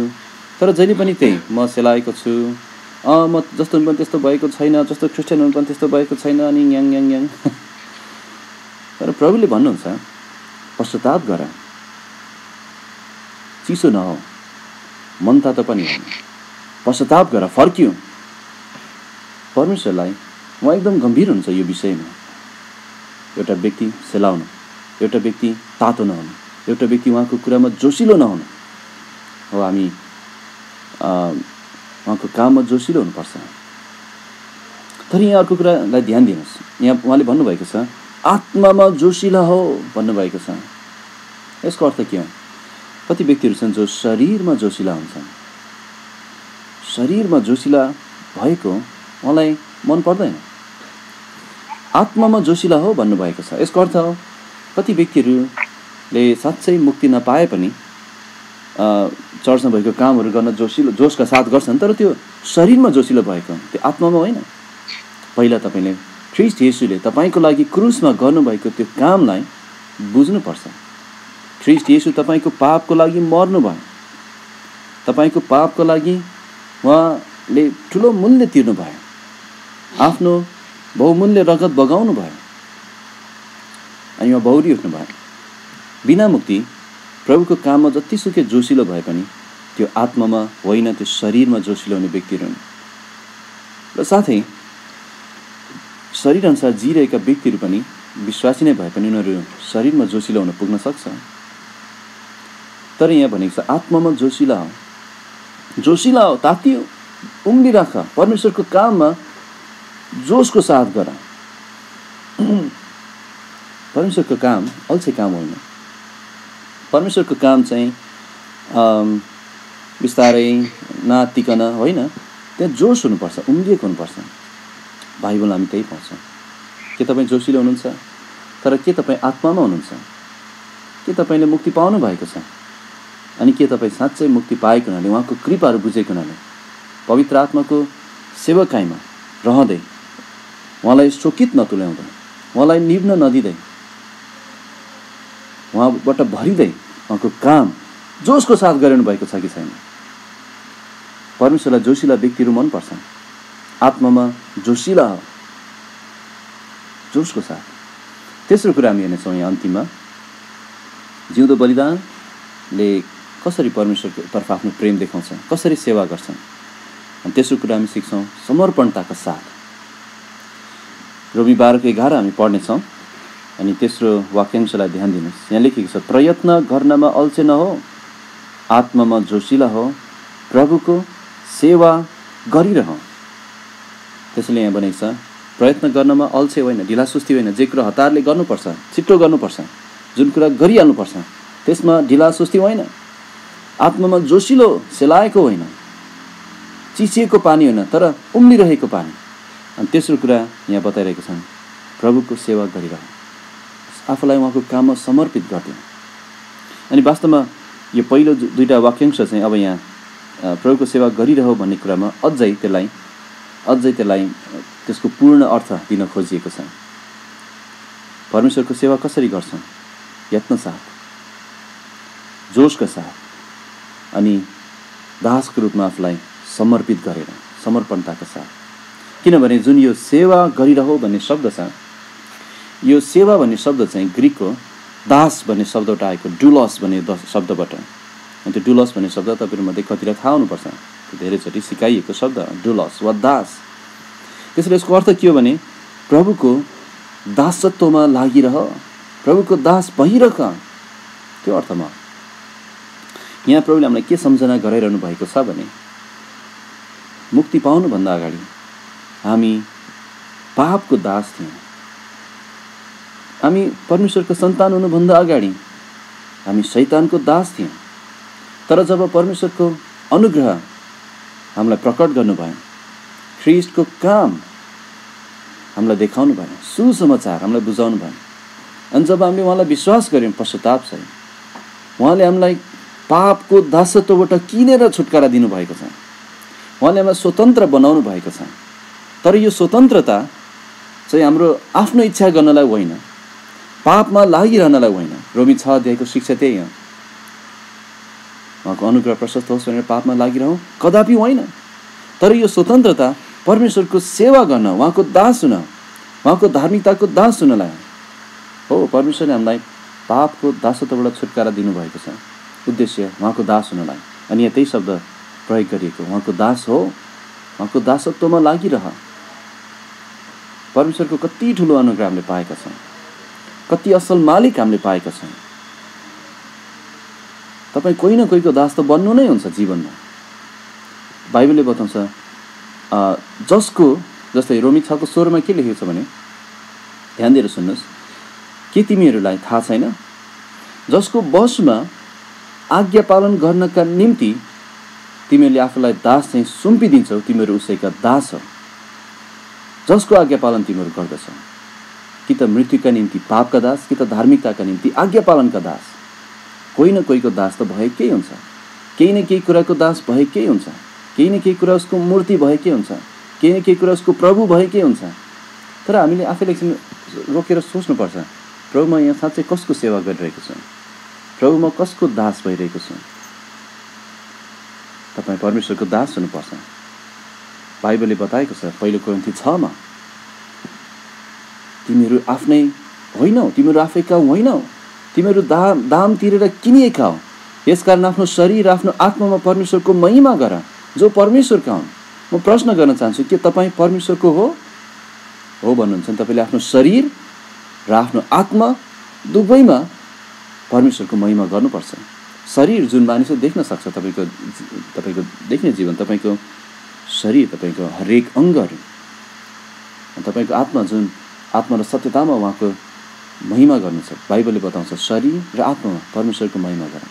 तर जहिले पनि त्यही, म सेलाएको छु, म जस्तो हुनु पनि त्यस्तो भएको छैन, जस्तो क्रिस्चियन हुनु पनि त्यस्तो भएको छैन, अनि याङ याङ याङ। तर प्रभुले भन्नुहुन्छ, पश्चाताप गर, चिसो नहो, मन तातो पनि होइन, पश्चाताप गर, फर्कियो। परमेश्वरलाई उहाँ एकदम गम्भीर हुन्छ यो विषयमा। एउटा व्यक्ति सेलाउनु, एउटा व्यक्ति तातो नहुनु, एउटा व्यक्ति उहाँको कुरामा जोसिलो नहुनु हो। हामी उहाँको काममा जोसिलो हुनुपर्छ। तर यहाँ अर्को कुरालाई ध्यान दिनुहोस्, यहाँ उहाँले भन्नुभएको छ, आत्मामा जोसिला हो भन्नुभएको छ। यसको अर्थ के हो? कति व्यक्तिहरू छन् जो शरीरमा जोसिला हुन्छन्। शरीरमा जोसिला भएको उहाँलाई मन पर्दैन। आत्मामा जोसिला हो भन्नुभएको छ। यसको अर्थ हो, कति व्यक्तिहरूले साँच्चै मुक्ति नपाए पनि चर्चमा भएको कामहरू गर्न जोसका साथ गर्छन्, तर त्यो शरीरमा जोसिलो भएको, त्यो आत्मामा होइन। पहिला तपाईँले ख्रीष्ट येशूले तपाईँको लागि क्रुसमा गर्नुभएको त्यो कामलाई बुझ्नुपर्छ। ख्रीष्ट येशू तपाईँको पापको लागि मर्नुभयो, तपाईँको पापको लागि उहाँले ठुलो मूल्य तिर्नुभयो, आफ्नो बहुमूल्य रगत बगाउनु भयो, अनि उहाँ बौरी उठ्नुभयो। बिना मुक्ति प्रभुको काममा जतिसुकै जोसिलो भए पनि त्यो आत्मामा होइन, त्यो शरीरमा जोसिलो हुने व्यक्तिहरू हुन्। र साथै शरीर अनुसार जिरहेका व्यक्तिहरू पनि विश्वासी नै भए पनि उनीहरू शरीरमा जोसिलो हुन पुग्न सक्छ। तर यहाँ भनेको छ, आत्मामा जोसिला हो, जोसिला हो, तातियो, उम्लिराख, परमेश्वरको काममा जोसको साथ गर। परमेश्वरको काम अल्छे काम होइन। परमेश्वरको काम चाहिँ बिस्तारै नातिकन होइन, त्यहाँ जोस हुनुपर्छ, उम्लिएको हुनुपर्छ। बाइबल हामी त्यही पाउँछौँ। के तपाईँ जोसिलो हुनुहुन्छ? तर के तपाईँ आत्मामा हुनुहुन्छ? के तपाईँले मुक्ति पाउनु भएको छ? अनि के तपाईँ साँच्चै मुक्ति पाएको हुनाले, उहाँको कृपाहरू बुझेको हुनाले, पवित्र आत्माको सेवकाइमा रहँदै, उहाँलाई शोकित नतुल्याउँदै, उहाँलाई निभ्न नदिँदै, उहाँबाट भरिँदै उहाँको काम जोसको साथ गरिरहनु भएको छ कि छैन? परमेश्वरलाई जोसिला व्यक्तिहरू मनपर्छ, आत्मामा जोसिला हो, जोसको साथ। तेस्रो कुरा हामी हेर्नेछौँ यहाँ अन्तिममा, जिउँदो बलिदानले कसरी परमेश्वरको तर्फ आफ्नो प्रेम देखाउँछ, कसरी सेवा गर्छन्। अनि तेस्रो कुरा हामी सिक्छौँ समर्पणताका साथ। रोमी 12:11 हामी पढ्नेछौँ। अनि तेस्रो वाक्यांशलाई ध्यान दिनुहोस्। यहाँ लेखेको छ, प्रयत्न गर्नमा अल्छे नहो, आत्मामा जोसिला हो, प्रभुको सेवा गरिरह। त्यसैले यहाँ भनेको छ, प्रयत्न गर्नमा अल्छे होइन, ढिलासुस्ती होइन। जे कुरा हतारले गर्नुपर्छ, छिट्टो गर्नुपर्छ, जुन कुरा गरिहाल्नुपर्छ त्यसमा ढिलासुस्ती होइन। आत्मामा जोसिलो सेलाएको होइन, चिसिएको पानी होइन, तर उम्लिरहेको पानी। अनि तेस्रो कुरा यहाँ बताइरहेको छन्, प्रभुको सेवा गरिरह, आफूलाई उहाँको काममा समर्पित गरिदिनु। अनि वास्तवमा यो पहिलो दुईवटा वाक्यांश चाहिँ अब यहाँ प्रभुको सेवा गरिरह भन्ने कुरामा अझै त्यसलाई त्यसको पूर्ण अर्थ दिन खोजिएको छ। परमेश्वरको सेवा कसरी गर्छौँ? यत्न साथ, जोसका साथ, अनि दासको रूपमा आफूलाई समर्पित गरेर, समर्पणताका साथ। किनभने जुन यो सेवा गरिरह भन्ने शब्द छ, यो सेवा भन्ने शब्द चाहिँ ग्रिकको दास भन्ने शब्दबाट आएको, डुलस भन्ने शब्दबाट। अनि त्यो डुलस भन्ने शब्द तपाईँहरूमध्ये कतिलाई थाहा हुनुपर्छ, त्यो धेरैचोटि सिकाइएको शब्द डुलस वा दास। त्यसैले यसको अर्थ के हो भने प्रभुको दासत्वमा लागिरह, प्रभुको दास भइरह, त्यो अर्थमा। यहाँ प्रभुले हामीलाई के सम्झना गराइरहनु भएको छ भने मुक्ति पाउनुभन्दा अगाडि हामी पापको दास थियौँ। हामी परमेश्वरको सन्तान हुनुभन्दा अगाडि हामी शैतानको दास थियौँ। तर जब परमेश्वरको अनुग्रह हामीलाई प्रकट गर्नुभयो, ख्रीष्टको काम हामीलाई देखाउनु भयो, सुसमाचार हामीलाई बुझाउनु भयो, अनि जब हामीले उहाँलाई विश्वास गऱ्यौँ पश्चाताप सहित, उहाँले हामीलाई पापको दासत्वबाट किनेर छुटकारा दिनुभएको छ। उहाँले हामीलाई स्वतन्त्र बनाउनु भएको छ। तर यो स्वतन्त्रता चाहिँ हाम्रो आफ्नो इच्छा गर्नलाई होइन, पापमा लागिरहनलाई होइन। रोमी 6 अध्यायको शिक्षा त्यही हो। उहाँको अनुग्रह प्रशस्त होस् भनेर पापमा लागिरहँ, कदापि होइन। तर यो स्वतन्त्रता परमेश्वरको सेवा गर्न, उहाँको दास हुन, उहाँको धार्मिकताको दास हुनलाई हो। परमेश्वरले हामीलाई पापको दासत्वबाट छुटकारा दिनुभएको छ, उद्देश्य उहाँको दास हुनलाई। अनि यहाँ त्यही शब्द प्रयोग गरिएको, उहाँको दास हो, उहाँको दासत्वमा लागिरह। परमेश्वरको कति ठुलो अनुग्रह हामीले पाएका छौँ, कति असल मालिक हामीले पाएका छौँ। तपाईँ कोही न कोहीको दास त बन्नु नै हुन्छ जीवनमा। बाइबलले बताउँछ जसको, जस्तै रोमी 6:16 के लेखेको छ भने, ध्यान दिएर सुन्नुहोस्, के तिमीहरूलाई थाहा छैन? जसको वशमा आज्ञा पालन गर्नका निम्ति तिमीहरूले आफूलाई दास चाहिँ सुम्पिदिन्छौ, तिमीहरू उसैका दास हो। जसको आज्ञा पालन तिमीहरू गर्दछौ, कि त मृत्युका निम्ति पापका दास, कि त धार्मिकताका निम्ति आज्ञा पालनका दास। कोही न कोहीको दास त भएकै हुन्छ, केही न केही कुराको दास भएकै हुन्छ, केही न केही कुरा उसको मूर्ति भएकै हुन्छ, केही न केही कुरा उसको प्रभु भएकै हुन्छ। तर हामीले आफैले एकछिन रोकेर सोच्नुपर्छ, प्रभु म यहाँ साँच्चै कसको सेवा गरिरहेको छु? प्रभु म कसको दास भइरहेको छु? तपाईँ परमेश्वरको दास हुनुपर्छ। बाइबलले बताएको छ 1 कोरिन्थी 6 तिमीहरू आफ्नै होइनौ, तिमीहरू आफैका होइनौ, तिमीहरू दाम तिरेर किनिएका हो। यसकारण आफ्नो शरीर, आफ्नो आत्मामा परमेश्वरको महिमा गर, जो परमेश्वरका हुन्। म प्रश्न गर्न चाहन्छु, के तपाईँ परमेश्वरको हो भन्नुहुन्छ भने तपाईँले आफ्नो शरीर र आफ्नो आत्मा दुवैमा परमेश्वरको महिमा गर्नुपर्छ। शरीर जुन मानिसले देख्न सक्छ, तपाईँको देख्ने जीवन, तपाईँको शरीर, तपाईँको हरेक अङ्गहरू, तपाईँको आत्मा, जुन आत्मा र सत्यतामा उहाँको महिमा गर्नु छ। बाइबलले बताउँछ शरीर र आत्मामा परमेश्वरको महिमा गर।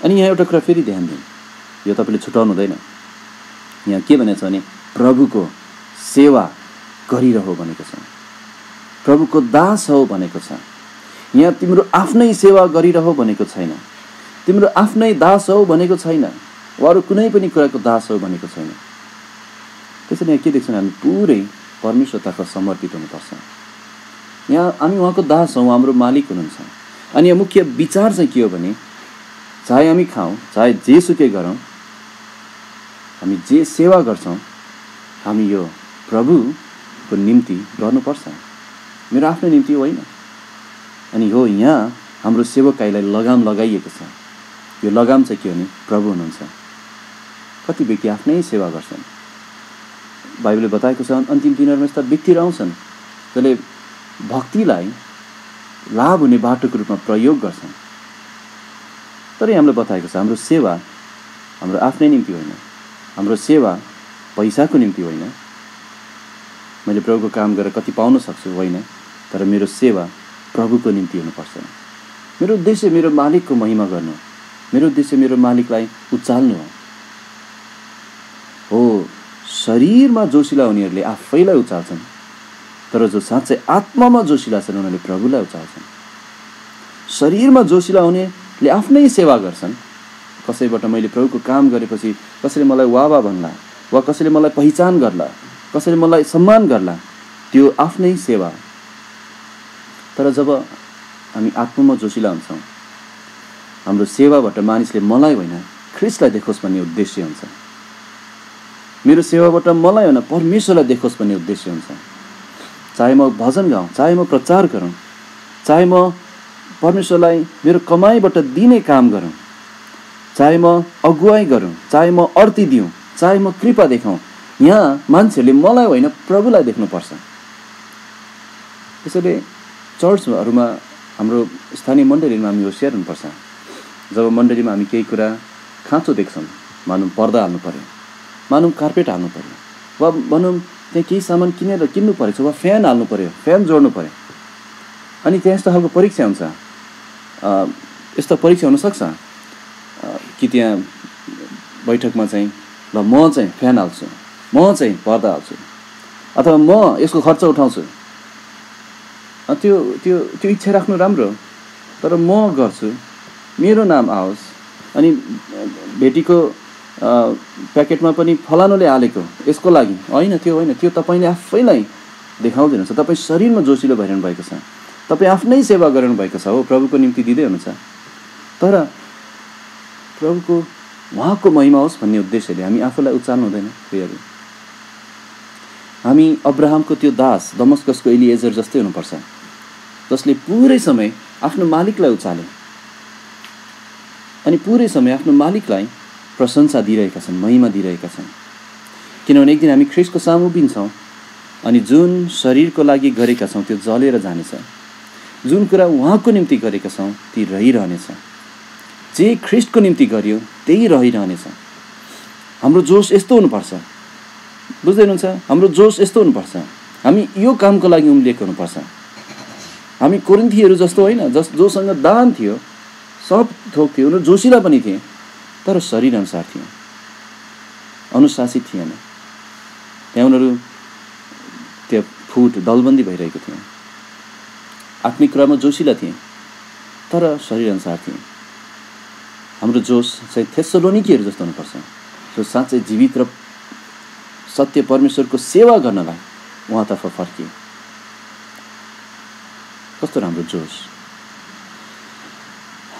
अनि यहाँ एउटा कुरा फेरि ध्यान दिनु, यो तपाईँले छुटाउनु हुँदैन। यहाँ के भनेको छ भने प्रभुको सेवा गरिरह भनेको छ, प्रभुको दास हो भनेको छ। यहाँ तिम्रो आफ्नै सेवा गरिरह भनेको छैन, तिम्रो आफ्नै दास हो भनेको छैन, वा अरू कुनै पनि कुराको दास हो भनेको छैन। त्यसैले यहाँ के देख्छौँ, हामी पुरै परमेश्वरतर्फ समर्पित हुनुपर्छ। यहाँ हामी उहाँको दास हौँ, हाम्रो मालिक हुनुहुन्छ। अनि यहाँ मुख्य विचार चाहिँ के हो भने चाहे हामी खाउँ, चाहे जेसुकै गरौँ, हामी जे सेवा गर्छौँ हामी यो प्रभुको निम्ति गर्नुपर्छ, मेरो आफ्नो निम्ति होइन। अनि हो यहाँ हाम्रो सेवकाईलाई लगाम लगाइएको छ। यो लगाम चाहिँ के हो भने प्रभु हुनुहुन्छ। कति व्यक्ति आफ्नै सेवा गर्छन्। बाइबलले बताएको छ अन्तिम दिनहरूमा यस्ता व्यक्तिहरू आउँछन् जसले भक्तिलाई लाभ हुने बाटोको रूपमा प्रयोग गर्छन्। तर हामीले बताएको छ हाम्रो सेवा हाम्रो आफ्नै निम्ति होइन, हाम्रो सेवा पैसाको निम्ति होइन। मैले प्रभुको काम गरेर कति पाउन सक्छु होइन, तर मेरो सेवा प्रभुको निम्ति हुनुपर्छ। मेरो उद्देश्य मेरो मालिकको महिमा गर्नु, मेरो उद्देश्य मेरो मालिकलाई उचाल्नु हो। शरीरमा जोसिला हुनेहरूले आफैलाई उचाल्छन्, तर जो साँच्चै आत्मामा जोसिला छन् उनीहरूले प्रभुलाई उचाल्छन्। शरीरमा जोसिला हुनेले आफ्नै सेवा गर्छन्। कसैबाट मैले प्रभुको काम गरेपछि कसैले मलाई वाह भन्ला वा कसैले मलाई पहिचान गर्ला, कसैले मलाई सम्मान गर्ला, त्यो आफ्नै सेवा। तर जब हामी आत्मामा जोसिला हुन्छौँ हाम्रो सेवाबाट मानिसले मलाई होइन ख्रिस्टलाई देखोस् भन्ने उद्देश्य हुन्छ। मेरो सेवाबाट मलाई होइन परमेश्वरलाई देखोस् भन्ने उद्देश्य हुन्छ। चाहे म भजन गाउँ, चाहे म प्रचार गरौँ, चाहे म परमेश्वरलाई मेरो कमाइबाट दिने काम गरौँ, चाहे म अगुवाई गरौँ, चाहे म अर्ती दिउँ, चाहे म कृपा देखाउँ, यहाँ मान्छेहरूले मलाई होइन प्रभुलाई देख्नुपर्छ। त्यसैले चर्चहरूमा हाम्रो स्थानीय मण्डलीमा हामी होसियार हुनुपर्छ। जब मण्डलीमा हामी केही कुरा खाँचो देख्छौँ, मानौँ पर्दा हाल्नु पऱ्यो, मानौँ कार्पेट हाल्नु पऱ्यो, वा भनौँ त्यहाँ केही सामान किन्नु परेछ, वा फ्यान हाल्नु पऱ्यो, फ्यान जोड्नु पऱ्यो, अनि त्यहाँ यस्तो खालको परीक्षा हुन्छ। यस्तो परीक्षा हुनसक्छ कि त्यहाँ बैठकमा चाहिँ ल म चाहिँ फ्यान हाल्छु, म चाहिँ पर्दा हाल्छु, अथवा म यसको खर्च उठाउँछु। त्यो त्यो त्यो इच्छा राख्नु राम्रो, तर म गर्छु, मेरो नाम आओस्। अनि भेटीको प्याकेटमा पनि फलानुले हालेको यसको लागि होइन, त्यो होइन, त्यो तपाईँले आफैलाई देखाउँदैनछ। तपाईँ शरीरमा जोसिलो भइरहनु भएको छ, तपाईँ आफ्नै सेवा गरिरहनु भएको छ। हो, प्रभुको निम्ति दिँदै हुनुहुन्छ, तर प्रभुको उहाँको महिमा होस् भन्ने उद्देश्यले हामी आफूलाई उचाल्नु हुँदैन। प्रियहरू, हामी अब्राहमको त्यो दास दमस्कसको एलिएजर जस्तै हुनुपर्छ, जसले पुरै समय आफ्नो मालिकलाई उचाले अनि पुरै समय आफ्नो मालिकलाई प्रशंसा दिइरहेका छन्, महिमा दिइरहेका छन्। किनभने एक दिन हामी ख्रिस्टको सामु उभिन्छौँ अनि जुन शरीरको लागि गरेका छौँ त्यो जलेर जानेछ, जुन कुरा उहाँको निम्ति गरेका छौँ ती रहिरहनेछ, जे ख्रिस्टको निम्ति गरियो त्यही रहिरहनेछ। हाम्रो जोस यस्तो हुनुपर्छ, बुझ्दै हुनुहुन्छ? हाम्रो जोस यस्तो हुनुपर्छ, हामी यो कामको लागि उम्लिएको हुनुपर्छ। हामी कोरिन्थीहरू जस्तो होइन, जोसँग दान थियो, सब थोक थियो, उनीहरू जोसिला पनि थिए, तर शरीर अनुसार थिए, अनुशासित थिएन। त्यहाँ उनीहरू त्यो फुट दलबन्दी भइरहेको थियो। आत्मिक कुरामा जोसिला थिए तर शरीर अनुसार थिए। हाम्रो जोस चाहिँ थेसलोनिकीहरू जस्तो हुनुपर्छ, जो साँच्चै जीवित र सत्य परमेश्वरको सेवा गर्नलाई उहाँतर्फ फर्किए। कस्तो राम्रो जोस।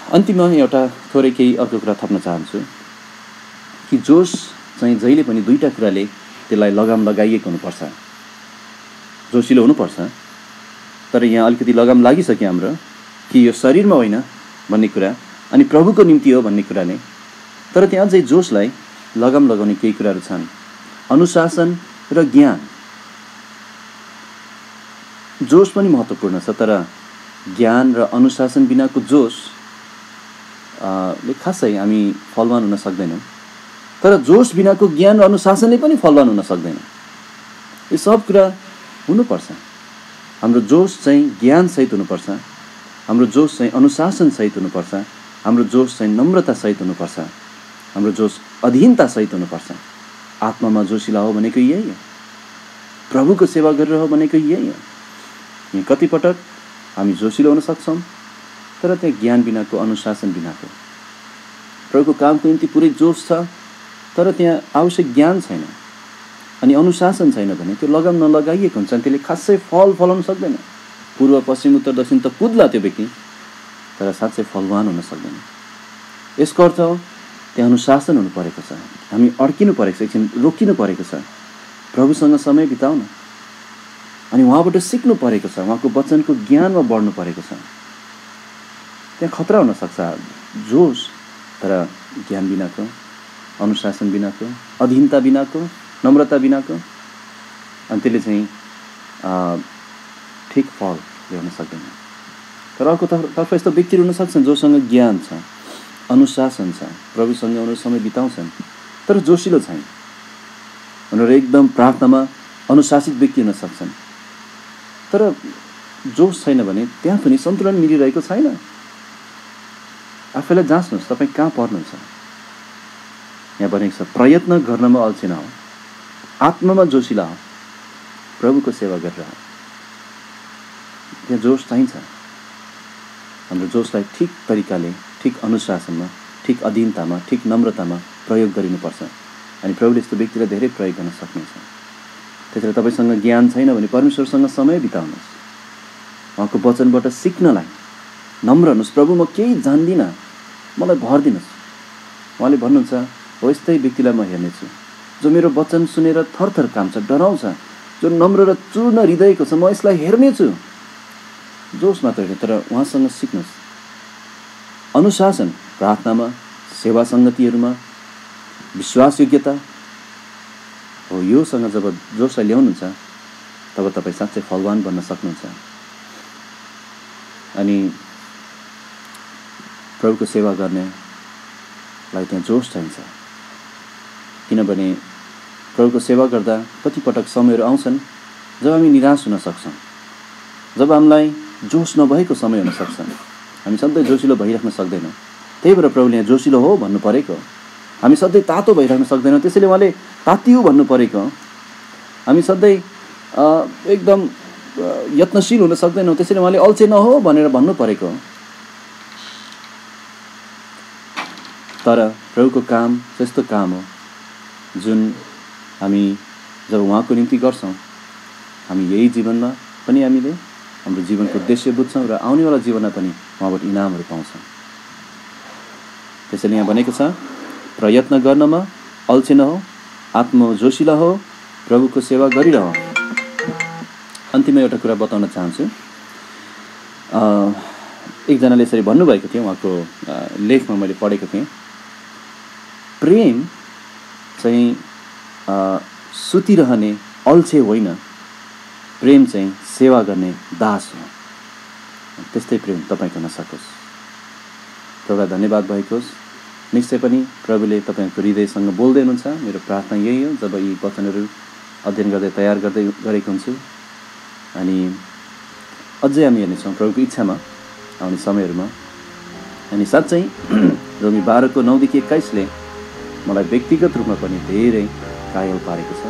अन्तिममा एउटा थोरै केही अर्को कुरा थप्न चाहन्छु कि जोस चाहिँ जहिले पनि दुईवटा कुराले त्यसलाई लगाम लगाइएको हुनुपर्छ। जोसिलो हुनुपर्छ, तर यहाँ अलिकति लगाम लागिसक्यो हाम्रो कि यो शरीरमा होइन भन्ने कुरा अनि प्रभुको निम्ति हो भन्ने कुराले। तर त्यहाँ अझै जोसलाई लगाम लगाउने केही कुराहरू छन्। अनुशासन र ज्ञान। जोस पनि महत्त्वपूर्ण छ, तर ज्ञान र अनुशासन बिनाको जोस ले खासै हामी फलवान हुन सक्दैनौँ। तर जोस बिनाको ज्ञान र अनुशासनले पनि फलवान हुन सक्दैन। यो सब कुरा हुनुपर्छ। हाम्रो जोस चाहिँ ज्ञानसहित हुनुपर्छ, हाम्रो जोस चाहिँ अनुशासनसहित हुनुपर्छ, हाम्रो जोस चाहिँ नम्रतासहित हुनुपर्छ, हाम्रो जोस अधीनतासहित हुनुपर्छ। आत्मामा जोसिला हो भनेको यही हो, प्रभुको सेवा गरेर हो भनेको यही हो। यहाँ कतिपटक हामी जोसिलो हुन सक्छौँ, तर त्यहाँ ज्ञान बिनाको, अनुशासन बिनाको। प्रभुको कामको निम्ति पुरै जोस छ, तर त्यहाँ आवश्यक ज्ञान छैन अनि अनुशासन छैन भने त्यो लगाम नलगाइएको हुन्छ, त्यसले खासै फल फलाउन सक्दैन। पूर्व पश्चिम उत्तर दक्षिण त कुद्ला त्यो व्यक्ति, तर साँच्चै फलवान हुन सक्दैन। यसको अर्थ त्यहाँ अनुशासन हुनु परेको छ। हामी अड्किनु परेको छ, एकछिन रोकिनु परेको छ, प्रभुसँग समय बिताउन, अनि उहाँबाट सिक्नु परेको छ, उहाँको वचनको ज्ञानमा बढ्नु परेको छ। त्यहाँ खतरा हुनसक्छ, जोस, तर ज्ञान बिनाको, अनुशासन बिनाको, अधीनता बिनाको, नम्रता बिनाको, अनि त्यसले चाहिँ ठिक फल ल्याउन सक्दैन। तर अर्को तर्फ यस्तो व्यक्तिहरू हुन सक्छन् जोसँग ज्ञान छ, अनुशासन छ, प्रभुसँग उनीहरू समय बिताउँछन्, तर जोसिलो छैन। उनीहरू एकदम प्रार्थनामा अनुशासित व्यक्ति हुन सक्छन्, तर जोस छैन भने त्यहाँ पनि सन्तुलन मिलिरहेको छैन। आफैलाई जाँच्नुहोस्, तपाईँ कहाँ पर्नुहुन्छ। यहाँ भनेको छ प्रयत्न गर्नमा अल्छी नहो, आत्मामा जोसिला हो, प्रभुको सेवा गरेर हो। त्यहाँ जोस चाहिन्छ। हाम्रो जोसलाई ठिक तरिकाले, ठिक अनुशासनमा, ठिक अधीनतामा, ठिक नम्रतामा प्रयोग गरिनुपर्छ, अनि प्रभुले यस्तो व्यक्तिलाई धेरै प्रयोग गर्न सक्नुहुन्छ। त्यसैले तपाईँसँग ज्ञान छैन भने परमेश्वरसँग समय बिताउनुहोस्, उहाँको वचनबाट सिक्नलाई नम्र हुनुहोस्। प्रभु म केही जान्दिनँ, मलाई भर दिनुहोस्। उहाँले भन्नुहुन्छ हो यस्तै व्यक्तिलाई म हेर्नेछु, जो मेरो वचन सुनेर थरथर काम्छ, डराउँछ, जो नम्र र चूर्ण हृदयको छ, म यसलाई हेर्नेछु। जोस मात्र होइन, तर उहाँसँग सिक्नुहोस्। अनुशासन प्रार्थनामा, सेवा सङ्गतिहरूमा, विश्वास योग्यता हो, योसँग जब जोसलाई ल्याउनुहुन्छ तब तपाईँ साँच्चै फलवान बन्न सक्नुहुन्छ। अनि प्रभुको सेवा गर्नेलाई त्यहाँ जोस चाहिन्छ, किनभने प्रभुको सेवा गर्दा कतिपटक समयहरू आउँछन् जब हामी निराश हुन सक्छौँ, जब हामीलाई जोस नभएको समय हुन सक्छ। हामी सधैँ जोसिलो भइराख्न सक्दैनौँ, त्यही भएर प्रभुले यहाँ जोसिलो हो भन्नु परेको। हामी सधैँ तातो भइराख्न सक्दैनौँ, त्यसैले उहाँले तातियो भन्नु परेको। हामी सधैँ एकदम यत्नशील हुन सक्दैनौँ, त्यसैले उहाँले अल्छे नहो भनेर भन्नु परेको। तर प्रभुको काम त्यस्तो काम हो जुन हामी जब उहाँको निम्ति गर्छौँ, हामी यही जीवनमा पनि हामीले हाम्रो जीवनको उद्देश्य बुझ्छौँ र आउनेवाला जीवनमा पनि उहाँबाट इनामहरू पाउँछौँ। त्यसैले यहाँ भनेको छ प्रयत्न गर्नमा अल्छे नहो, आत्मा जोसिला हो, प्रभुको सेवा गरिरह। अन्तिममा एउटा कुरा बताउन चाहन्छु। एकजनाले यसरी भन्नुभएको थियो, उहाँको लेखमा मैले पढेको थिएँ, प्रेम चाहिँ सुतिरहने अल्छे होइन, प्रेम चाहिँ सेवा गर्ने दास हो। त्यस्तै प्रेम तपाईँको नसकोस्। प्रभुलाई धन्यवाद भएको होस्। निश्चय पनि प्रभुले तपाईँको हृदयसँग बोल्दै हुनुहुन्छ। मेरो प्रार्थना यही हो, जब यी वचनहरू अध्ययन गर्दै तयार गरेको हुन्छु, अनि अझै हामी हेर्नेछौँ प्रभुको इच्छामा आउने समयहरूमा। अनि साँच्चै रोमी 12:9-21 मलाई व्यक्तिगत रूपमा पनि धेरै कायल पारेको छ।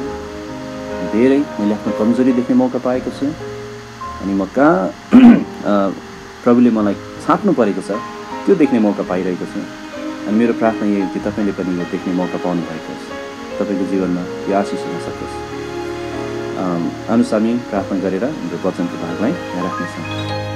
धेरै मैले आफ्नो कमजोरी देख्ने मौका पाएको छु, अनि म कहाँ प्रभुले मलाई छाप्नु परेको छ त्यो देख्ने मौका पाइरहेको छु। अनि मेरो प्रार्थना यही हो कि तपाईँले पनि यो देख्ने मौका पाउनु भएको होस्, तपाईँको जीवनमा यो आशिष हुन सकोस्। आउनुहोस् हामी प्रार्थना गरेर हाम्रो वचनको भागलाई यहाँ राख्नेछौँ।